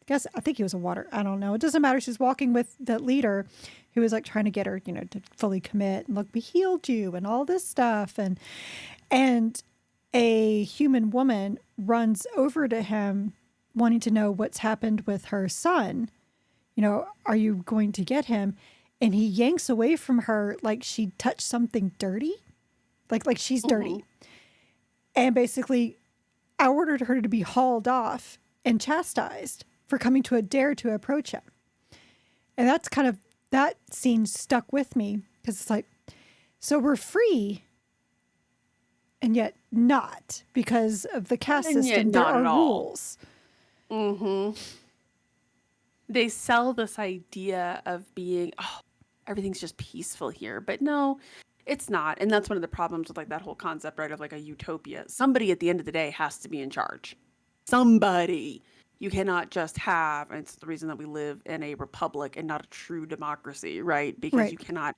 S2: guess I think he was a water. I don't know. It doesn't matter. She's walking with the leader who was like trying to get her, to fully commit and look, we healed you and all this stuff. And a human woman runs over to him wanting to know what's happened with her son. Are you going to get him? And he yanks away from her like she touched something dirty, like she's dirty. And basically I ordered her to be hauled off and chastised for coming to a dare to approach him. And that's that scene stuck with me because it's like, so we're free and yet not because of the caste system. There are rules.
S1: They sell this idea of being, everything's just peaceful here, but no, it's not. And that's one of the problems with like that whole concept, right, of like a utopia. Somebody at the end of the day has to be in charge. Somebody. You cannot just have, and it's the reason that we live in a republic and not a true democracy, right? Because you cannot,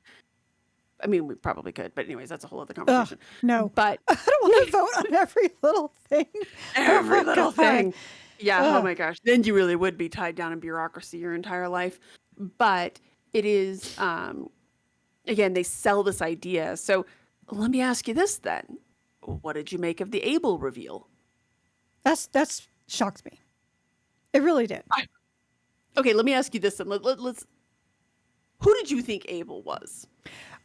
S1: I mean, we probably could, but anyways, that's a whole other conversation.
S2: No.
S1: But
S2: I don't want to vote on every little thing.
S1: Every little thing. Yeah, oh my gosh. Then you really would be tied down in bureaucracy your entire life. But it is, again, they sell this idea. So let me ask you this then. What did you make of the Abel reveal?
S2: That's shocked me. It really did.
S1: Okay, let me ask you this then. Let's. Who did you think Abel was?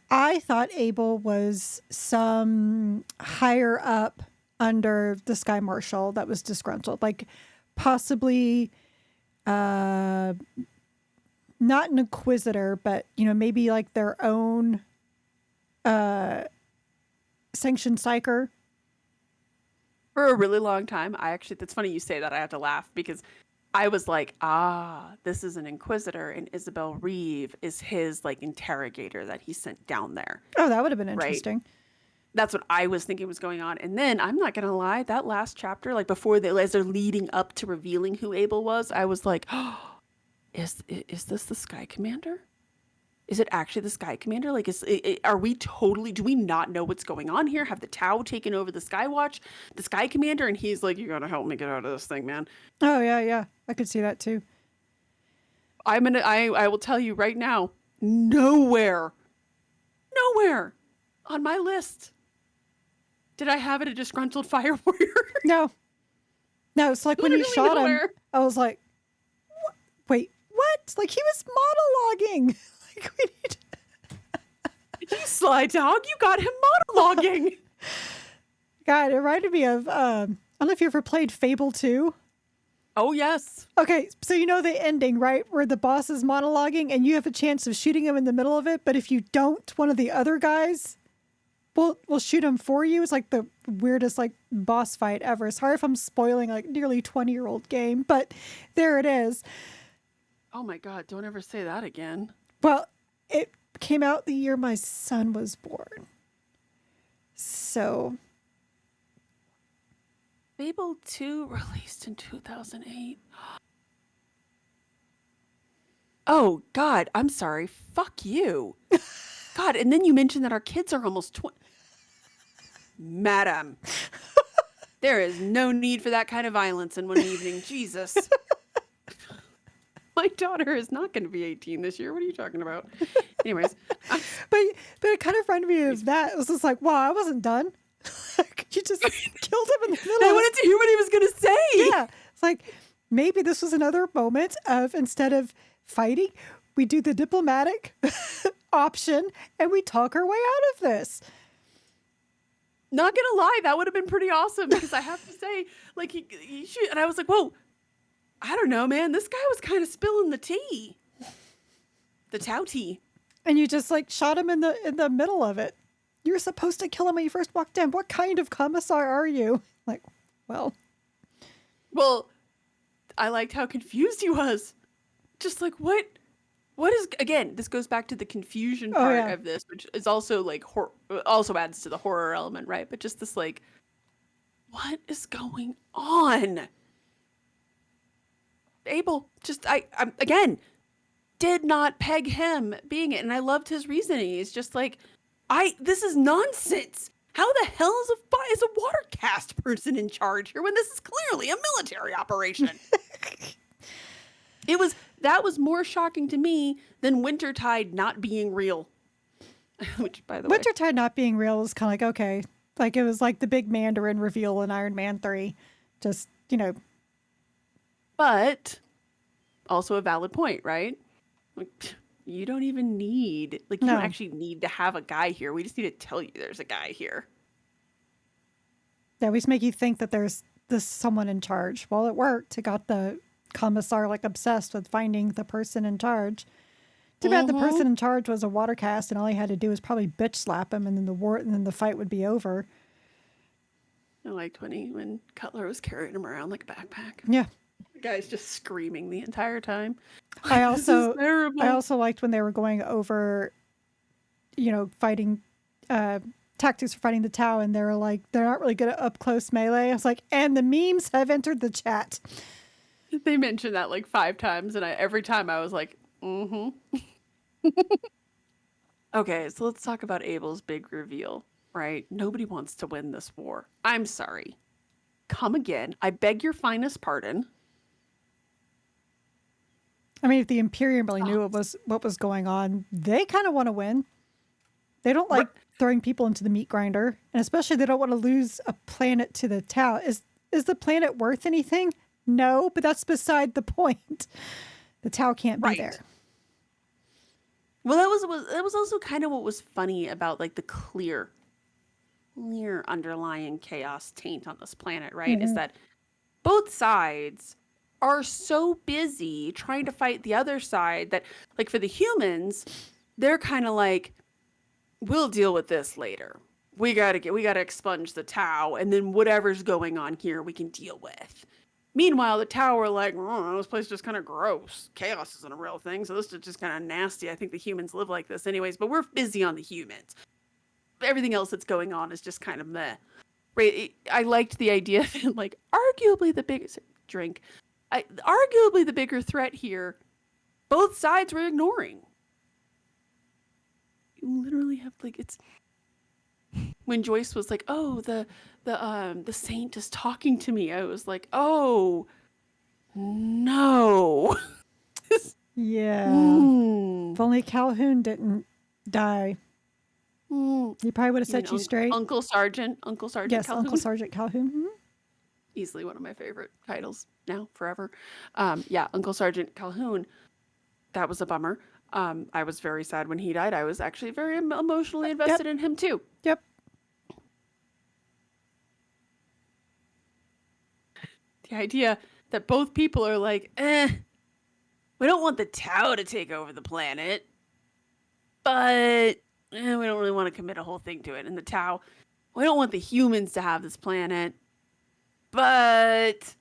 S2: I thought Abel was some higher up under the Sky Marshal that was disgruntled, like possibly not an inquisitor, but maybe like their own sanctioned psyker.
S1: For a really long time, that's funny you say that. I have to laugh because I was like, this is an inquisitor, and Isabel Reeve is his like interrogator that he sent down there.
S2: Oh, that would have been interesting.
S1: Right? That's what I was thinking was going on. And then I'm not gonna lie, that last chapter, like as they're leading up to revealing who Abel was, I was like, is this the Sky Commander? Is it actually the Sky Commander? Like, are we totally, do we not know what's going on here? Have the Tau taken over the Sky Watch, the Sky Commander? And he's like, you gotta help me get out of this thing, man.
S2: Oh, yeah. I could see that too.
S1: I will tell you right now, nowhere on my list did I have it a disgruntled fire warrior.
S2: No, it's like when you shot him, I was like, wait, what? Like he was monologuing. Like we need.
S1: You sly dog, you got him monologuing.
S2: God, it reminded me of I don't know if you ever played Fable 2.
S1: Oh yes.
S2: Okay, so the ending, right, where the boss is monologuing and you have a chance of shooting him in the middle of it, but if you don't, one of the other guys will shoot him for you. It's like the weirdest like boss fight ever. Sorry if I'm spoiling like nearly 20-year-old game, but there it is.
S1: Oh my God, don't ever say that again.
S2: Well, it came out the year my son was born. So
S1: Fable 2 released in 2008. Oh God, I'm sorry. Fuck you. God, and then you mentioned that our kids are almost 20. Madam, there is no need for that kind of violence in one evening. Jesus. My daughter is not going to be 18 this year. What are you talking about? Anyways.
S2: But it kind of reminded me of that. It was just like, wow, I wasn't done. You just killed him in the middle.
S1: I wanted to hear what he was going to say.
S2: Yeah. It's like, maybe this was another moment of, instead of fighting, we do the diplomatic option and we talk our way out of this.
S1: Not going to lie, that would have been pretty awesome because I have to say, like, he should. And I was like, whoa, I don't know, man. This guy was kind of spilling the tea. The Tau tea.
S2: And you just like shot him in the middle of it. You were supposed to kill him when you first walked in. What kind of commissar are you? Like, well,
S1: I liked how confused he was. Just like, what is, again, this goes back to the confusion part of this, which is also like, also adds to the horror element, right? But just this like, what is going on? Abel, just, I again, did not peg him being it. And I loved his reasoning. He's just like, this is nonsense. How the hell is a water caste person in charge here when this is clearly a military operation? That was more shocking to me than Wintertide not being real. Which, by the way,
S2: Wintertide not being real is kind of like, okay. Like, it was like the big Mandarin reveal in Iron Man 3. Just,
S1: but also a valid point, right? Like, you don't even need, like, you don't
S2: no.
S1: actually need to have a guy here. We just need to tell you there's a guy here.
S2: They always make you think that there's this someone in charge. Well, it worked. It got the commissar like obsessed with finding the person in charge. Too bad the person in charge was a water caste, and all he had to do was probably bitch slap him, and then the fight would be over.
S1: I liked when Cutler was carrying him around like a backpack.
S2: Yeah.
S1: The guy's just screaming the entire time.
S2: I
S1: This is
S2: also
S1: terrible.
S2: I also liked when they were going over, fighting tactics for fighting the Tau, and they were like, they're not really good at up close melee. I was like, and the memes have entered the chat.
S1: They mentioned that like 5 times, and every time I was like, mm-hmm. Okay, so let's talk about Abel's big reveal, right? Nobody wants to win this war. I'm sorry. Come again. I beg your finest pardon.
S2: I mean, if the Imperium really knew
S1: Oh,
S2: what was going on, they kind of want to win. They don't like throwing people into the meat grinder, and especially they don't want to lose a planet to the Tau. Is the planet worth anything? No, but that's beside the point. The Tau can't be there.
S1: Well, that was also kind of what was funny about like the clear underlying chaos taint on this planet, right? Is that both sides are so busy trying to fight the other side that, like, for the humans, they're kind of like, we'll deal with this later. We gotta expunge the Tau, and then whatever's going on here, we can deal with. Meanwhile, the Tau are like, oh, this place is just kind of gross. Chaos isn't a real thing, so this is just kind of nasty. I think the humans live like this anyways, but we're busy on the humans. Everything else that's going on is just kind of meh. Right? I liked the idea that, like, arguably the biggest arguably the bigger threat here, both sides were ignoring. You literally have, like, it's when Joyce was like, "Oh, the saint is talking to me." I was like, "Oh, no."
S2: Yeah.
S1: Mm.
S2: If only Calhoun didn't die. He probably would have set you straight.
S1: Uncle Sergeant
S2: Yes,
S1: Calhoun.
S2: Uncle Sergeant Calhoun.
S1: Easily one of my favorite titles now, forever. Yeah, Uncle Sergeant Calhoun. That was a bummer. I was very sad when he died. I was actually very emotionally invested in him too.
S2: Yep.
S1: The idea that both people are like, we don't want the Tau to take over the planet, but we don't really want to commit a whole thing to it. And the Tau, we don't want the humans to have this planet, but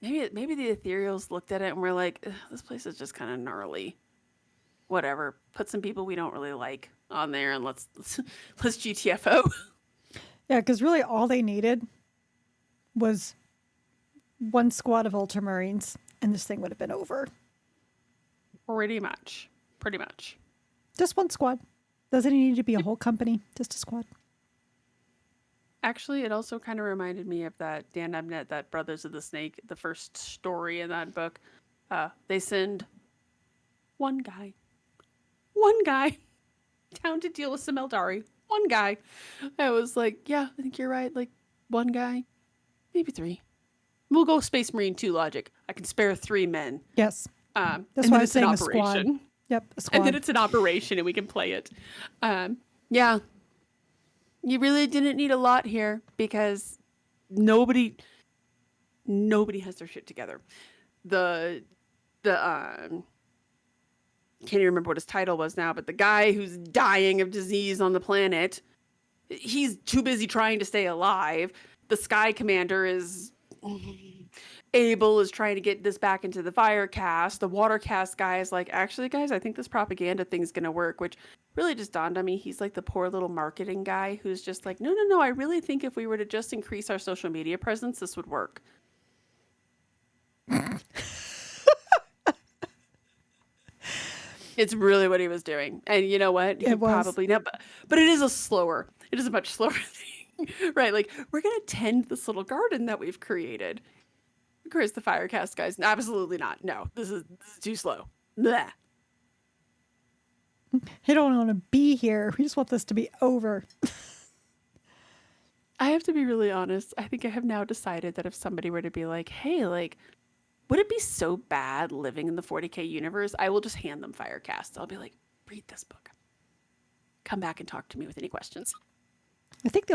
S1: maybe the ethereals looked at it and were like, this place is just kind of gnarly. Whatever. Put some people we don't really like on there, and let's GTFO.
S2: Yeah, because really all they needed was one squad of Ultramarines, and this thing would have been over.
S1: Pretty much.
S2: Just one squad. Doesn't need to be a whole company, just a squad.
S1: Actually, it also kind of reminded me of that Dan Abnett, that Brothers of the Snake, the first story in that book. They send one guy down to deal with some Eldari. One guy. I was like, yeah, I think you're right. Like, one guy, maybe 3. We'll go Space Marine 2 logic. I can spare 3 men.
S2: Yes. That's
S1: and
S2: why I
S1: then
S2: was
S1: it's an
S2: saying a squad.
S1: operation.
S2: Yep, a squad.
S1: And then it's an operation and we can play it. Yeah. You really didn't need a lot here because nobody has their shit together. The can't even remember what his title was now, but the guy who's dying of disease on the planet, he's too busy trying to stay alive. The Sky Commander is Abel is trying to get this back into the fire cast. The water cast guy is like, actually, guys, I think this propaganda thing's gonna work, which really just dawned on me. He's like the poor little marketing guy who's just like, no, I really think if we were to just increase our social media presence, this would work. It's really what he was doing. And you know what? He probably not, but it is a much slower thing, right? Like, we're going to tend this little garden that we've created. Chris, the Firecast guys. Absolutely not. No, this is too slow. Bleh.
S2: You don't want to be here. We just want this to be over.
S1: I have to be really honest. I think I have now decided that if somebody were to be like, hey, like, would it be so bad living in the 40k universe? I will just hand them Firecast. I'll be like, read this book. Come back and talk to me with any questions.
S2: I think the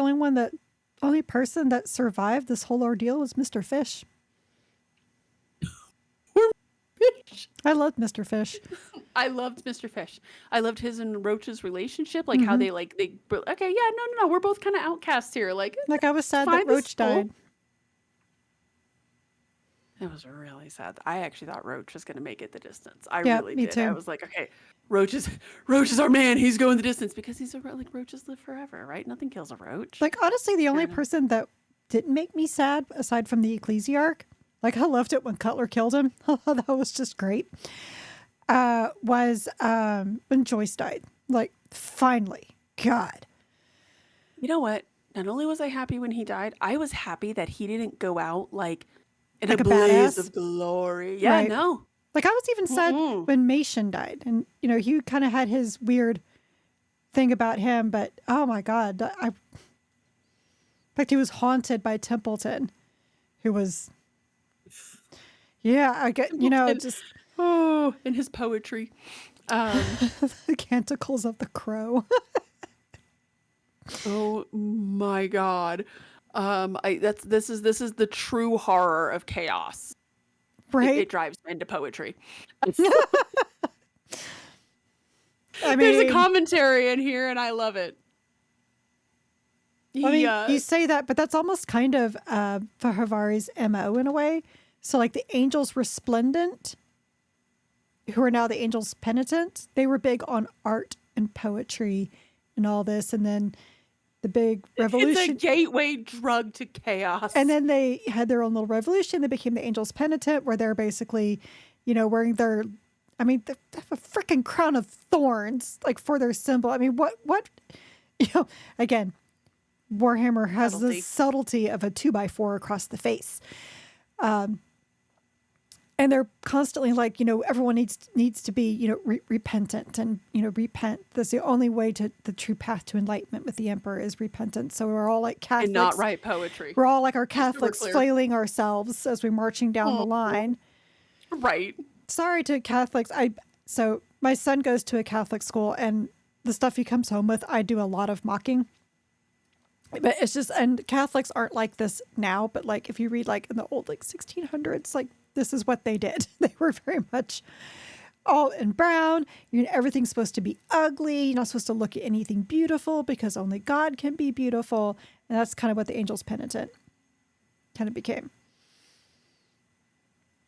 S2: only person that survived this whole ordeal was Mr. Fish. I loved Mr. Fish.
S1: I loved Mr. Fish. I loved his and Roach's relationship, like how they okay, yeah, no, we're both kind of outcasts here. Like
S2: I was sad
S1: fine,
S2: that Roach died.
S1: It was really sad. I actually thought Roach was going to make it the distance. I
S2: Yeah,
S1: really
S2: me
S1: did.
S2: too.
S1: I was like, okay, Roach is our man. He's going the distance because he's like roaches live forever, right? Nothing kills a roach.
S2: Like, honestly, the only
S1: Yeah.
S2: person that didn't make me sad, aside from the Ecclesiarch, like I loved it when Cutler killed him. That was just great. Was when Joyce died. Like, finally, God.
S1: You know what? Not only was I happy when he died, I was happy that he didn't go out like in
S2: Like
S1: a
S2: a
S1: blaze
S2: badass?
S1: of glory. Yeah,
S2: Right.
S1: no.
S2: Like, I was even sad
S1: Mm-mm.
S2: when Mason died. And, he kind of had his weird thing about him, but oh my God. In fact, he was haunted by Templeton, who was, yeah, I get,
S1: Templeton.
S2: just
S1: Oh, in his poetry.
S2: the canticles of the crow.
S1: Oh my God. This is the true horror of chaos.
S2: Right?
S1: It drives me into poetry.
S2: I
S1: There's a
S2: mean,
S1: commentary in here, and I love it.
S2: you say that, but that's almost kind of Fehervari's MO in a way. So, like the angels resplendent, who are now the angels penitent, they were big on art and poetry and all this. And then the big revolution.
S1: It's a gateway drug to chaos.
S2: And then they had their own little revolution. They became the angels penitent, where they're basically, wearing they have a freaking crown of thorns, like for their symbol. I mean, what, again, Warhammer has
S1: Subtlety.
S2: the subtlety of a 2x4 across the face. And they're constantly like, everyone needs to be, repentant and, repent. That's the only way to the true path to enlightenment with the emperor is repentance. So we're all like Catholics.
S1: And not write poetry.
S2: We're all like our
S1: Just so we're
S2: Catholics
S1: clear.
S2: flailing ourselves as we're marching down the line.
S1: Right.
S2: Sorry to Catholics. So my son goes to a Catholic school, and the stuff he comes home with, I do a lot of mocking. But it's just, and Catholics aren't like this now, but like if you read like in the old like 1600s, like this is what they did. They were very much all in brown. Everything's supposed to be ugly. You're not supposed to look at anything beautiful because only God can be beautiful. And that's kind of what the angels penitent kind of became.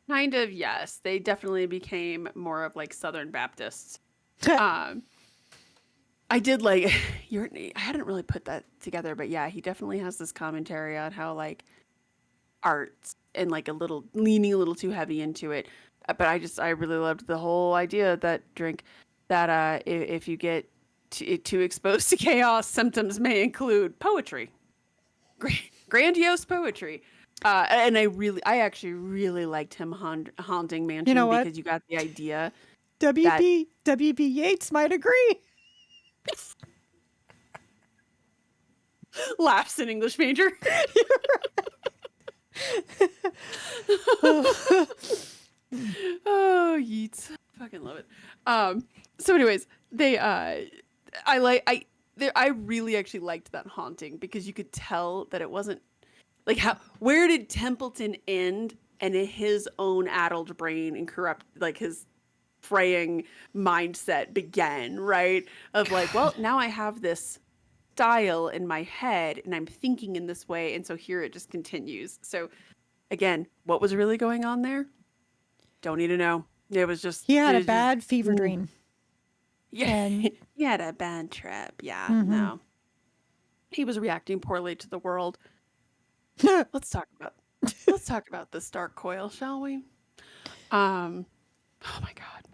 S1: Kind of, yes. They definitely became more of like Southern Baptists. I did like I hadn't really put that together, but yeah, he definitely has this commentary on how like art and like leaning a little too heavy into it. But I really loved the whole idea that if you get too exposed to chaos, symptoms may include poetry, grandiose poetry. And I actually really liked him haunting Mansion
S2: You know what?
S1: because you got the idea.
S2: WB Yates might agree.
S1: Laughs in English major. Oh, yeets. Fucking love it. So anyways, I really actually liked that haunting because you could tell that it wasn't like where did Templeton end and his own addled brain and corrupt like his fraying mindset began, right? Of like, well, now I have this style in my head and I'm thinking in this way, and so here it just continues. So again, what was really going on there? Don't need to know. It was just
S2: He had a bad fever dream.
S1: Yeah,
S2: And
S1: he had a bad trip. Yeah,
S2: Mhm.
S1: no, he was reacting poorly to the world. Let's talk about this dark coil, shall we? Oh my God.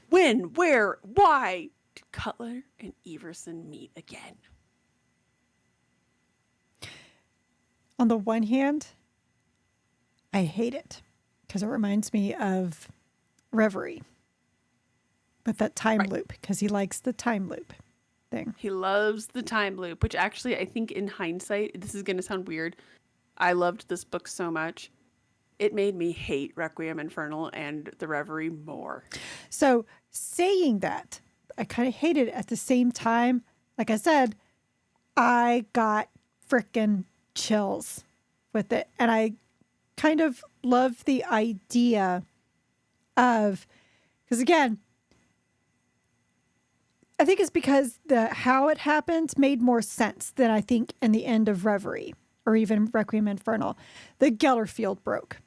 S1: When, where, why did Cutler and Everson meet again?
S2: on the one hand, I hate it because it reminds me of Reverie with that time
S1: Right.
S2: loop because he likes the time loop thing.
S1: He loves the time loop, which actually I think in hindsight, this is going to sound weird. I loved this book so much. It made me hate Requiem Infernal and the Reverie more.
S2: So saying that, I kind of hate it at the same time. Like I said, I got frickin' chills with it. And I kind of love the idea of, because again, I think it's because the how it happened made more sense than I think in the end of Reverie or even Requiem Infernal. The Geller field broke.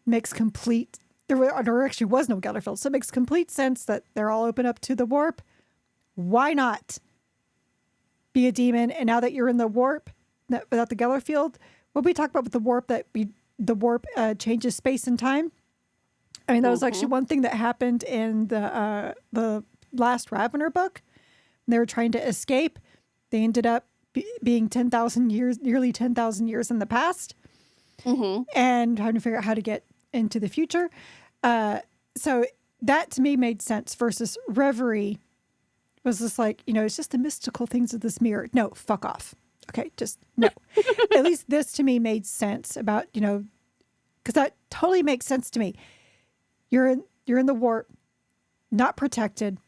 S2: Makes complete, there actually was no Geller field, so it makes complete sense that they're all open up to the warp. Why not be a demon? And now that you're in the warp, without the Geller field, what we talked about with the warp, the warp changes space and time. I mean, that was actually one thing that happened in the last Ravener book. They were trying to escape. They ended up being 10,000 years, nearly 10,000 years in the past, and trying to figure out how to get into the future. So that to me made sense versus Reverie was just like, it's just the mystical things of this mirror. No, fuck off. Okay, just no. At least this to me made sense about, because that totally makes sense to me. You're in the warp, not protected.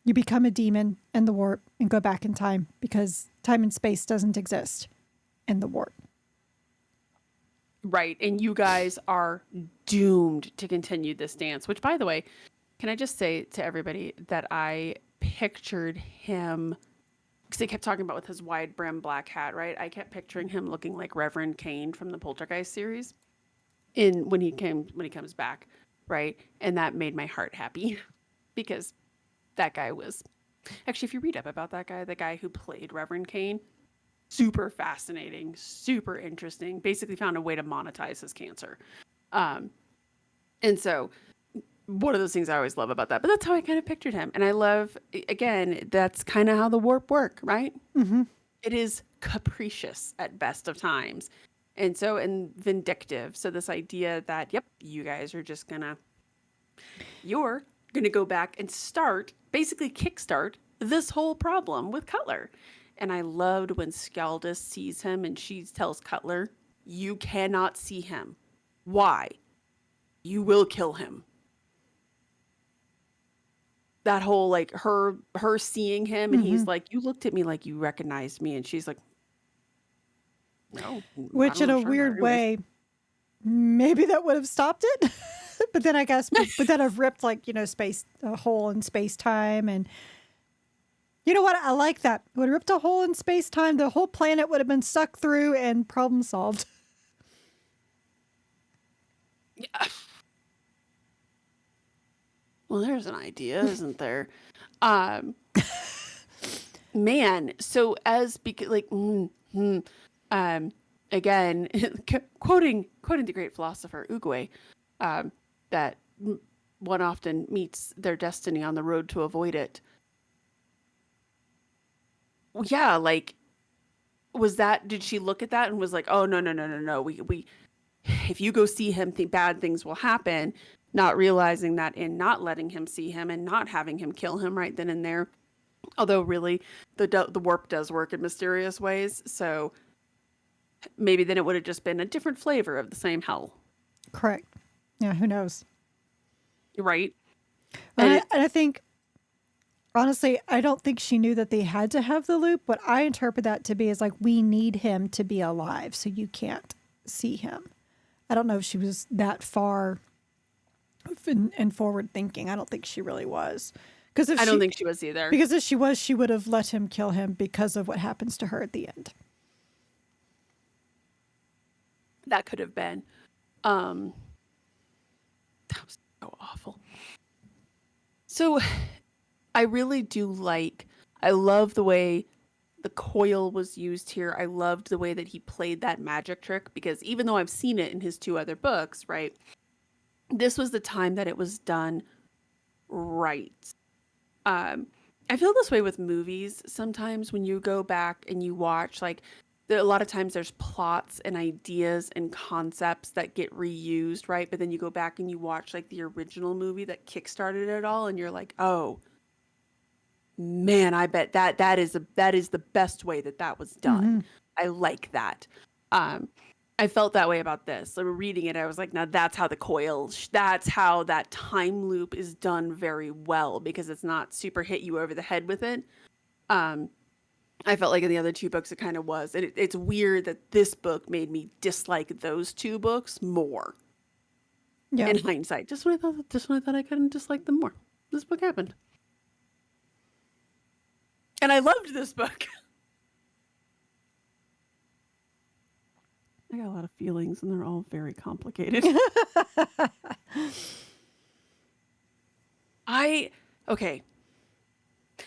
S2: You become a demon in the warp and go back in time because time and space doesn't exist in the warp.
S1: Right. And you guys are doomed to continue this dance, which, by the way, can I just say to everybody that I pictured him, because they kept talking about with his wide brim black hat, right? I kept picturing him looking like Reverend Kane from the Poltergeist series when he comes back, right? And that made my heart happy because that guy was actually, if you read up about that guy, the guy who played Reverend Kane, super fascinating, super interesting, basically found a way to monetize his cancer. And so one of those things I always love about that, but that's how I kind of pictured him. And I love, again, that's kind of how the warp work, right?
S2: Mm-hmm.
S1: It is capricious at best of times. And vindictive. So this idea that, yep, you're gonna go back and basically kickstart this whole problem with Cutler. And I loved when Skaldis sees him and she tells Cutler, you cannot see him. Why? You will kill him. That whole like her seeing him and he's like, you looked at me like you recognized me, and she's like, no, I
S2: Which
S1: don't
S2: in
S1: know
S2: a
S1: for sure.
S2: weird way, maybe that would have stopped it. But then I guess, but then I've ripped like, a hole in space time. And you know what? I like that. Would have ripped a hole in space time. The whole planet would have been sucked through and problem solved.
S1: Yeah. Well, there's an idea, isn't there? Um, Man, so again, quoting the great philosopher Uguay, that one often meets their destiny on the road to avoid it. Well, yeah, like did she look at that and was like, oh no no no no no, we if you go see him, bad things will happen, not realizing that in not letting him see him and not having him kill him right then and there. Although really, the warp does work in mysterious ways, so maybe then it would have just been a different flavor of the same hell,
S2: Correct. Yeah, who knows?
S1: right? And
S2: And I think, honestly, I don't think she knew that they had to have the loop. What I interpret that to be is like, we need him to be alive, so you can't see him. I don't know if she was that far in forward thinking. I don't think she really was. Because
S1: I don't think she was either.
S2: Because if she was, she would have let him kill him because of what happens to her at the end.
S1: That could have been. That was so awful. So I really do I love the way the coil was used here. I loved the way that he played that magic trick, because even though I've seen it in his two other books, right? This was the time that it was done right. I feel this way with movies sometimes when you go back and you watch, like, a lot of times there's plots and ideas and concepts that get reused, right? But then you go back and you watch like the original movie that kickstarted it all, and you're like, oh man, I bet that is the best way that that was done.
S2: Mm-hmm.
S1: I like that. Um, I felt that way about this. So reading it, I was like, now that's how the that's how that time loop is done very well because it's not super hit you over the head with it. Um, I felt like in the other two books it kind of was. And it's weird that this book made me dislike those two books more
S2: Yeah.
S1: in hindsight. Just when I thought I couldn't dislike them more. This book happened. And I loved this book. I got a lot of feelings and they're all very complicated. Okay.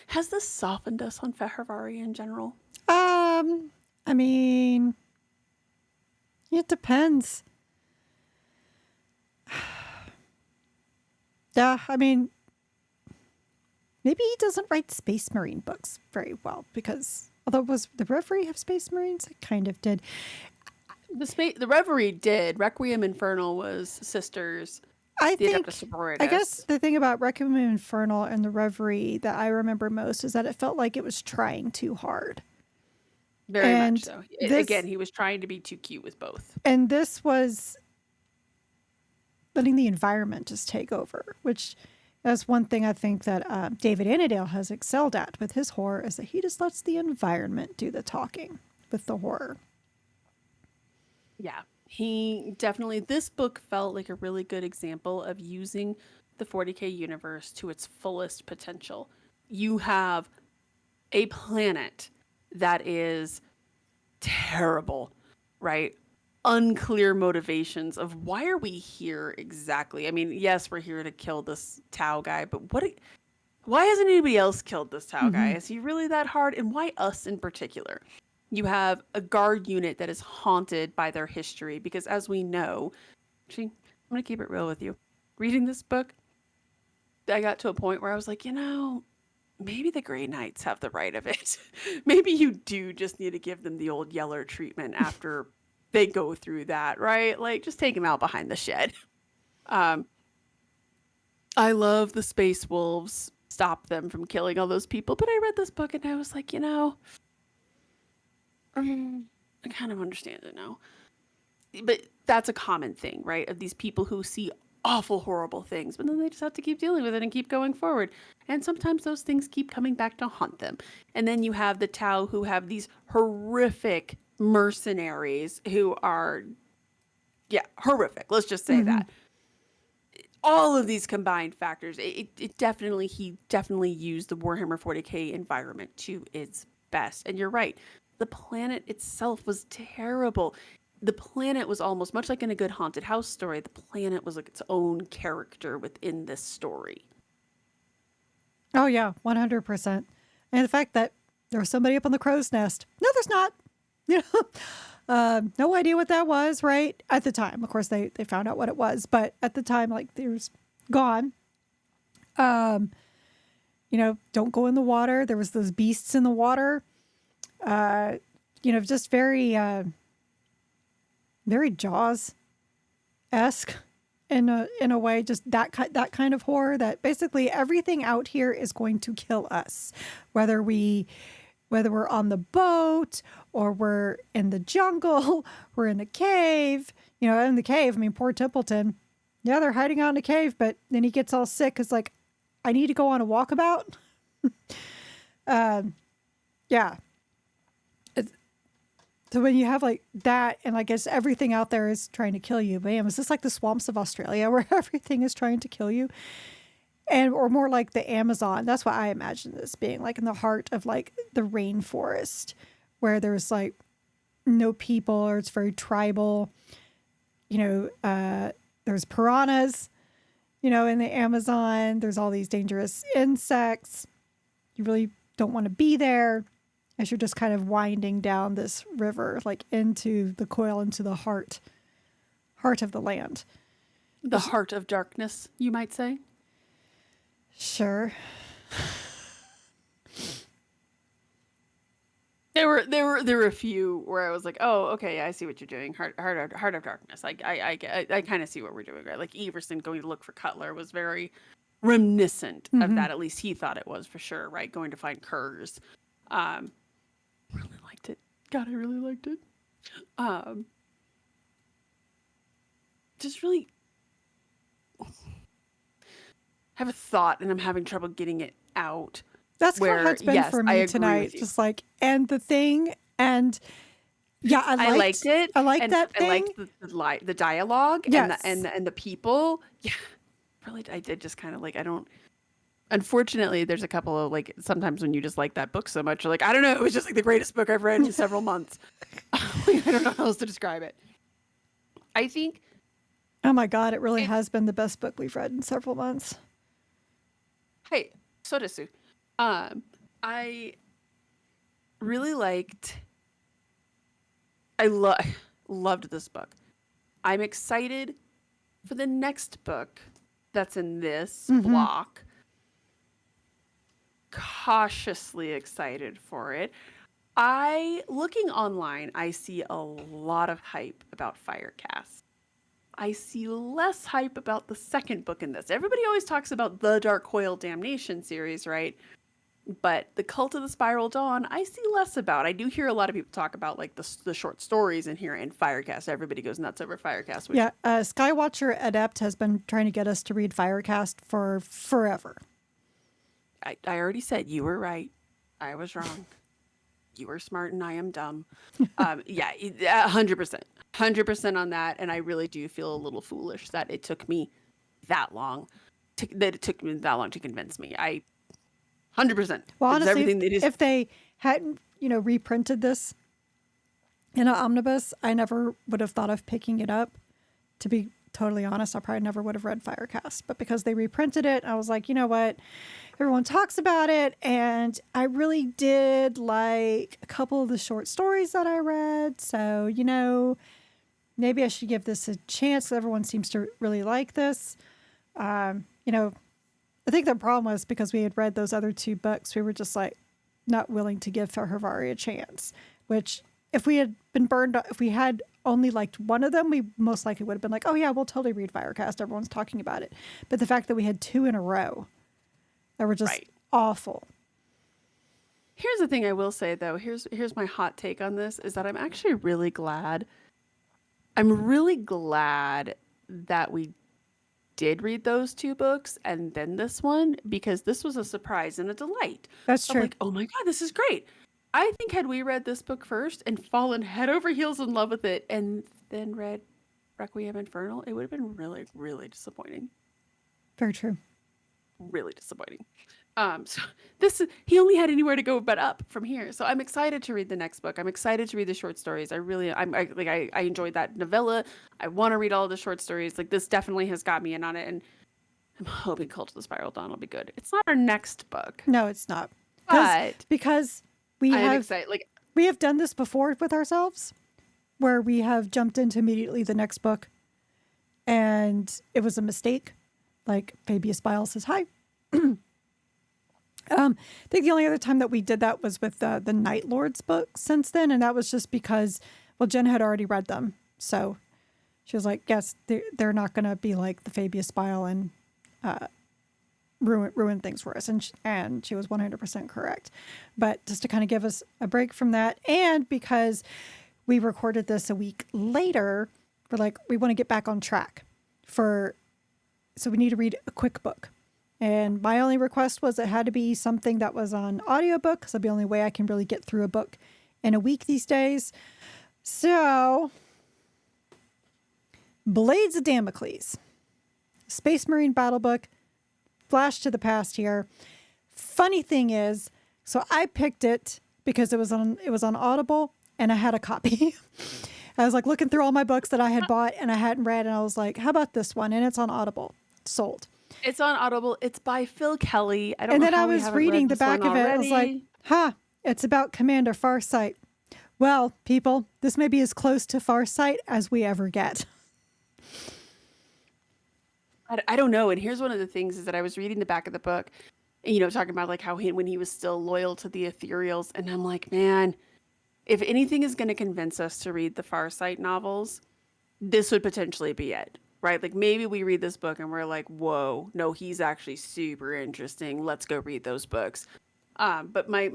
S1: Has this softened us on Fehervari in general?
S2: I mean, it depends. Yeah, I mean, maybe he doesn't write Space Marine books very well because although was the Reverie have Space Marines? It kind of did.
S1: The Reverie did. Requiem Infernal was sisters.
S2: I
S1: The
S2: think,
S1: Adeptus
S2: I guess
S1: Sororitas.
S2: the thing about Requiem Infernal and the Reverie that I remember most is that it felt like it was trying too hard.
S1: Very much
S2: And
S1: so.
S2: this
S1: Again, he was trying to be too cute with both.
S2: and this was letting the environment just take over, which is one thing I think that David Annandale has excelled at with his horror is that he just lets the environment do the talking with the horror.
S1: Yeah. He definitely, this book felt like a really good example of using the 40K universe to its fullest potential. You have a planet that is terrible, right? Unclear motivations of why are we here exactly? I mean, yes, we're here to kill this Tau guy, but why hasn't anybody else killed this Tau guy?
S2: Mm-hmm.
S1: Is he really that hard? And why us in particular? You have a guard unit that is haunted by their history because, as we know, actually, I'm going to keep it real with you. Reading this book, I got to a point where I was like, maybe the Grey Knights have the right of it. Maybe you do just need to give them the old Yeller treatment after they go through that, right? Like, just take them out behind the shed. Um, I love the Space Wolves. Stop them from killing all those people. But I read this book and I was like, I kind of understand it now. But that's a common thing, right? Of these people who see awful, horrible things, but then they just have to keep dealing with it and keep going forward. And sometimes those things keep coming back to haunt them. And then you have the Tau who have these horrific mercenaries who are, yeah, horrific. Let's just say
S2: Mm-hmm.
S1: that. All of these combined factors, he definitely used the Warhammer 40K environment to its best. And you're right, the planet itself was terrible. The planet was almost much like in a good haunted house story. The planet was like its own character within this story.
S2: Oh yeah, 100%. And the fact that there was somebody up on the crow's nest. No, there's not. You know, no idea what that was, right? At the time, of course, they found out what it was, but at the time, like, there's gone. Don't go in the water. There was those beasts in the water. Just very Jaws esque in a way. Just that kind of horror that basically everything out here is going to kill us, whether we're on the boat or we're in the jungle, we're in the cave. In the cave. I mean, poor Templeton. Yeah, they're hiding out in a cave, but then he gets all sick. It's like, I need to go on a walkabout. Yeah. So when you have like that, and I guess everything out there is trying to kill you, bam, is this like the swamps of Australia where everything is trying to kill you? Or more like the Amazon. That's what I imagine this being, like in the heart of like the rainforest where there's like no people or it's very tribal. There's piranhas, in the Amazon. There's all these dangerous insects. You really don't want to be there as you're just kind of winding down this river, like into the coil, into the heart of the land.
S1: The heart of darkness, you might say.
S2: Sure.
S1: There were a few where I was like, oh, okay, yeah, I see what you're doing. Heart of Darkness. I kind of see what we're doing, right? Like Everson going to look for Cutler was very reminiscent of
S2: Hmm.
S1: that. At least he thought it was for sure, right? Going to find Kurz. Um, really liked it. God, I really liked it. Um, just really have a thought, and I'm having trouble getting it out.
S2: That's kind of how
S1: Where
S2: it's been
S1: yes,
S2: for
S1: I
S2: me
S1: agree
S2: tonight.
S1: with you.
S2: Just like, and the thing, and yeah,
S1: I liked it,
S2: I liked
S1: and
S2: that
S1: I
S2: thing.
S1: liked the dialogue and
S2: Yes.
S1: the people. Yeah, really, I did just kind of like I don't. Unfortunately, there's a couple of like sometimes when you just like that book so much, you're like, I don't know, it was just like the greatest book I've read in several months. Like, I don't know how else to describe it. I think
S2: Oh my God, it really
S1: it.
S2: has been the best book we've read in several months.
S1: Hey, so does Sue. I really liked. I loved this book. I'm excited for the next book that's in this
S2: Hmm.
S1: block. Cautiously excited for it. Looking online, I see a lot of hype about Firecast. I see less hype about the second book in this. Everybody always talks about the Dark Coil Damnation series, right? But the Cult of the Spiral Dawn, I see less about. I do hear a lot of people talk about like the short stories in here and Firecast. Everybody goes nuts over Firecast, which
S2: Yeah, Skywatcher Adept has been trying to get us to read Firecast for forever.
S1: I already said you were right. I was wrong. You are smart and I am dumb. Yeah, 100%. 100% on that. And I really do feel a little foolish that it took me that long that it took me that long to convince me. 100%.
S2: Well,
S1: It's
S2: honestly,
S1: everything they just
S2: if they hadn't, reprinted this in an omnibus, I never would have thought of picking it up. To be totally honest, I probably never would have read Firecast. But because they reprinted it, I was like, you know what? Everyone talks about it. And I really did like a couple of the short stories that I read. So, maybe I should give this a chance. Everyone seems to really like this. You know, I think the problem was because we had read those other two books, we were just like not willing to give Fehervari a chance. Which, if we had been burned, if we had only liked one of them, we most likely would have been like, oh yeah, we'll totally read Firecast. Everyone's talking about it. But the fact that we had two in a row that were just
S1: right.
S2: awful.
S1: Here's the thing I will say though. Here's my hot take on this is that I'm actually really glad. I'm really glad that we did read those two books and then this one because this was a surprise and a delight
S2: That's
S1: of
S2: true.
S1: like, oh my God, this is great. I think had we read this book first and fallen head over heels in love with it and then read Requiem Infernal, it would have been really, really disappointing.
S2: Very true.
S1: Really disappointing. So this is he only had anywhere to go but up from here. So I'm excited to read the next book. I'm excited to read the short stories. I enjoyed that novella. I want to read all of the short stories. Like this definitely has got me in on it, and I'm hoping Cult of the Spiral Dawn will be good. It's not our next book,
S2: No, it's not. Because
S1: but
S2: because we
S1: I am
S2: have
S1: excited. Like
S2: we have done this before with ourselves where we have jumped into immediately the next book and it was a mistake. Like Fabius Bile says hi. I think the only other time that we did that was with the Night Lords book since then, and that was just because, well, Jen had already read them, so she was like, "Yes, they're not going to be like the Fabius Bile and ruin things for us," and she was 100% correct. But just to kind of give us a break from that, and because we recorded this a week later, we're like, we want to get back on track so we need to read a quick book. And my only request was it had to be something that was on audiobook because that's the only way I can really get through a book in a week these days. So, Blades of Damocles, Space Marine Battle Book, flash to the past here. Funny thing is, so I picked it because it was on Audible and I had a copy. I was like looking through all my books that I had bought and I hadn't read, and I was like, how about this one? And it's on Audible. Sold.
S1: it's on Audible. It's by Phil Kelly. I don't
S2: And
S1: know
S2: then I
S1: how we
S2: was
S1: haven't
S2: reading
S1: read
S2: the
S1: this one
S2: back of it. I was like,
S1: already.
S2: it's about Commander Farsight. Well, people, this may be as close to Farsight as we ever get.
S1: I don't know. And here's one of the things is that I was reading the back of the book, talking about like how when he was still loyal to the Ethereals, and I'm like, man, if anything is going to convince us to read the Farsight novels, this would potentially be it, right? Like maybe we read this book and we're like, whoa, no, he's actually super interesting. Let's go read those books. But my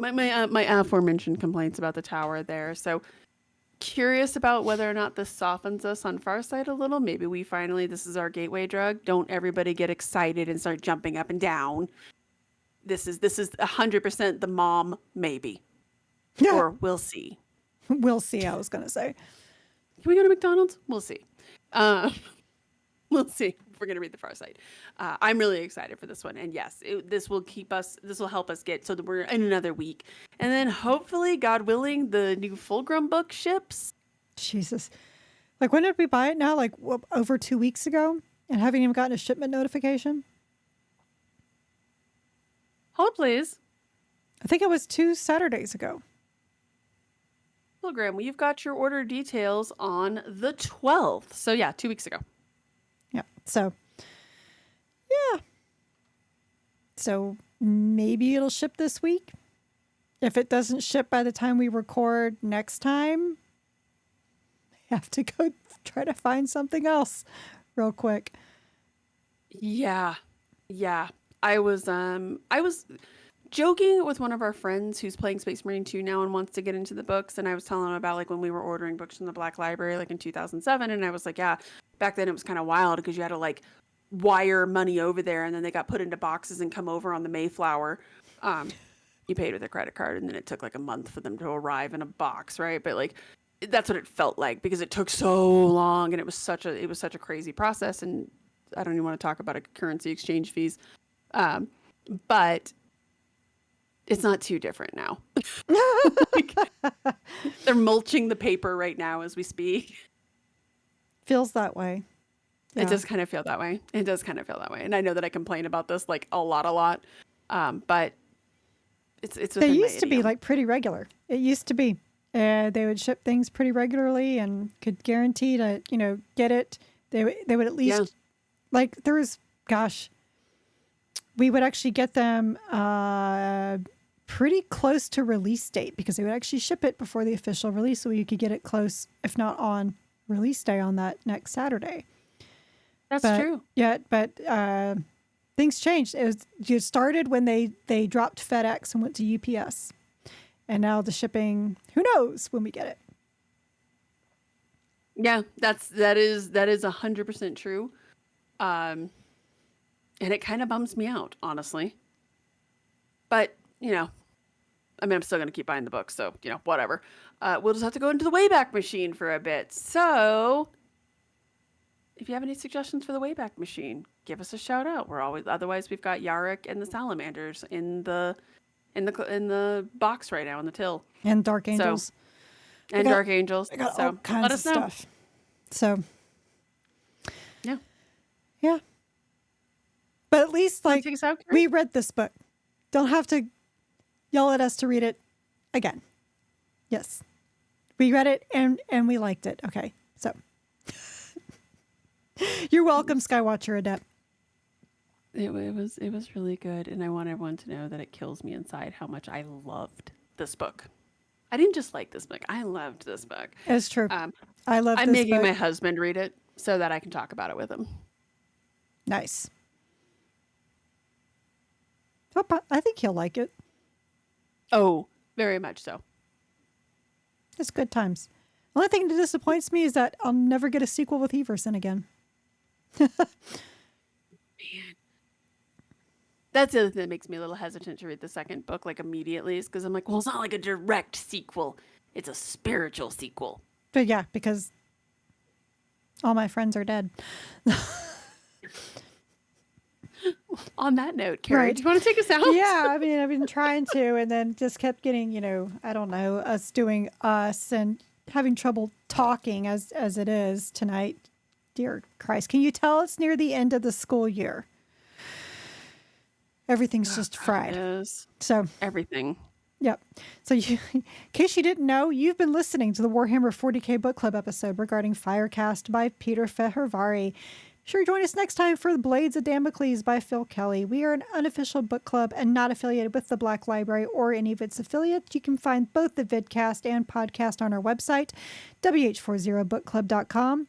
S1: aforementioned complaints about the tower there. So curious about whether or not this softens us on Farsight a little. Maybe we finally, this is our gateway drug. Don't everybody get excited and start jumping up and down. This is 100% the mom, maybe. Or we'll see.
S2: We'll see, I was going to say.
S1: Can we go to McDonald's? We'll see. We'll see if we're going to read the Farsight. I'm really excited for this one. And yes, this will help us get so that we're in another week. And then hopefully, God willing, the new Fulgrim book ships.
S2: Jesus. Like, when did we buy it now? Like, over 2 weeks ago? And haven't even gotten a shipment notification?
S1: Hold, please.
S2: I think it was 2 Saturdays ago.
S1: Fulgrim, we've got your order details on the 12th. So yeah, 2 weeks ago.
S2: Yeah. So, yeah. So maybe it'll ship this week. If it doesn't ship by the time we record next time, I have to go try to find something else real quick.
S1: Yeah. Yeah. I was joking with one of our friends who's playing Space Marine 2 now and wants to get into the books. And I was telling him about like when we were ordering books from the Black Library, like in 2007. And I was like, yeah, back then it was kind of wild because you had to like wire money over there and then they got put into boxes and come over on the Mayflower. You paid with a credit card and then it took like a month for them to arrive in a box. Right. But like, that's what it felt like because it took so long and it was such a crazy process. And I don't even want to talk about currency exchange fees. But it's not too different now. Like, they're mulching the paper right now as we speak.
S2: Feels that way. Yeah.
S1: It does kind of feel that way. It does kind of feel that way. And I know that I complain about this like a lot. But it's
S2: they used to be like pretty regular. It used to be. They would ship things pretty regularly and could guarantee to, get it. They would at least like there was, gosh, we would actually get them pretty close to release date because they would actually ship it before the official release so you could get it close, if not on release day on that next Saturday.
S1: That's true.
S2: Yeah, but things changed. It started when they dropped FedEx and went to UPS. And now the shipping, who knows when we get it.
S1: Yeah, that is 100% true. And it kind of bums me out, honestly. But, I'm still going to keep buying the books. So, whatever. We'll just have to go into the Wayback Machine for a bit. So if you have any suggestions for the Wayback Machine, give us a shout out. Otherwise we've got Yarrick and the Salamanders in the box right now in the till.
S2: And Dark Angels.
S1: Dark Angels.
S2: I got all kinds of stuff. So.
S1: Yeah.
S2: Yeah. But at least, we read this book. Don't have to yell at us to read it again. Yes. We read it and we liked it. Okay. So. You're welcome, Skywatcher Adept.
S1: It was really good. And I want everyone to know that it kills me inside how much I loved this book. I didn't just like this book. I loved this book.
S2: It's true. I'm
S1: making my husband read it so that I can talk about it with him.
S2: Nice. I think he'll like it.
S1: Oh, very much so.
S2: It's good times. The only thing that disappoints me is that I'll never get a sequel with Everson again.
S1: Man. That's the other thing that makes me a little hesitant to read the second book immediately is because I'm like, well, it's not like a direct sequel. It's a spiritual sequel.
S2: But yeah, because all my friends are dead.
S1: On that note, Carrie, do you want to take us out?
S2: Yeah, I've been trying to and then just kept getting, I don't know, us doing us and having trouble talking as it is tonight. Dear Christ, can you tell it's near the end of the school year? Everything's just fried. So everything. Yep. So in case you didn't know, you've been listening to the Warhammer 40k book club episode regarding Caste by Peter Fehervari. Sure, join us next time for Blades of Damocles by Phil Kelly. We are an unofficial book club and not affiliated with the Black Library or any of its affiliates. You can find both the vidcast and podcast on our website, wh40bookclub.com.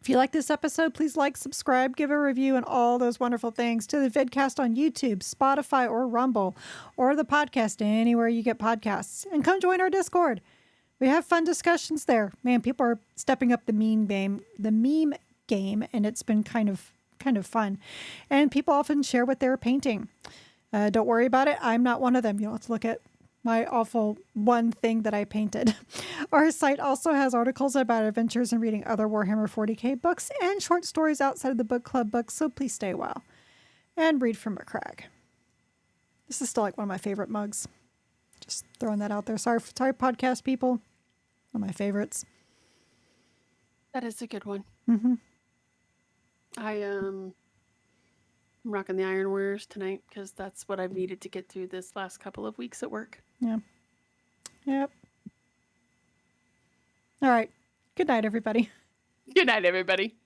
S2: If you like this episode, please like, subscribe, give a review, and all those wonderful things to the vidcast on YouTube, Spotify, or Rumble, or the podcast anywhere you get podcasts. And come join our Discord. We have fun discussions there. Man, people are stepping up the meme game, and it's been kind of fun. And people often share what they're painting. Don't worry about it. I'm not one of them. You'll have to look at my awful one thing that I painted. Our site also has articles about adventures and reading other Warhammer 40k books and short stories outside of the book club books, so please stay well. And read from a crag. This is still like one of my favorite mugs. Just throwing that out there. Sorry, podcast people. One of my favorites.
S1: That is a good one.
S2: Mm-hmm.
S1: I'm rocking the Iron Warriors tonight because that's what I've needed to get through this last couple of weeks at work.
S2: Yeah. Yep. All right. Good night, everybody.
S1: Good night, everybody.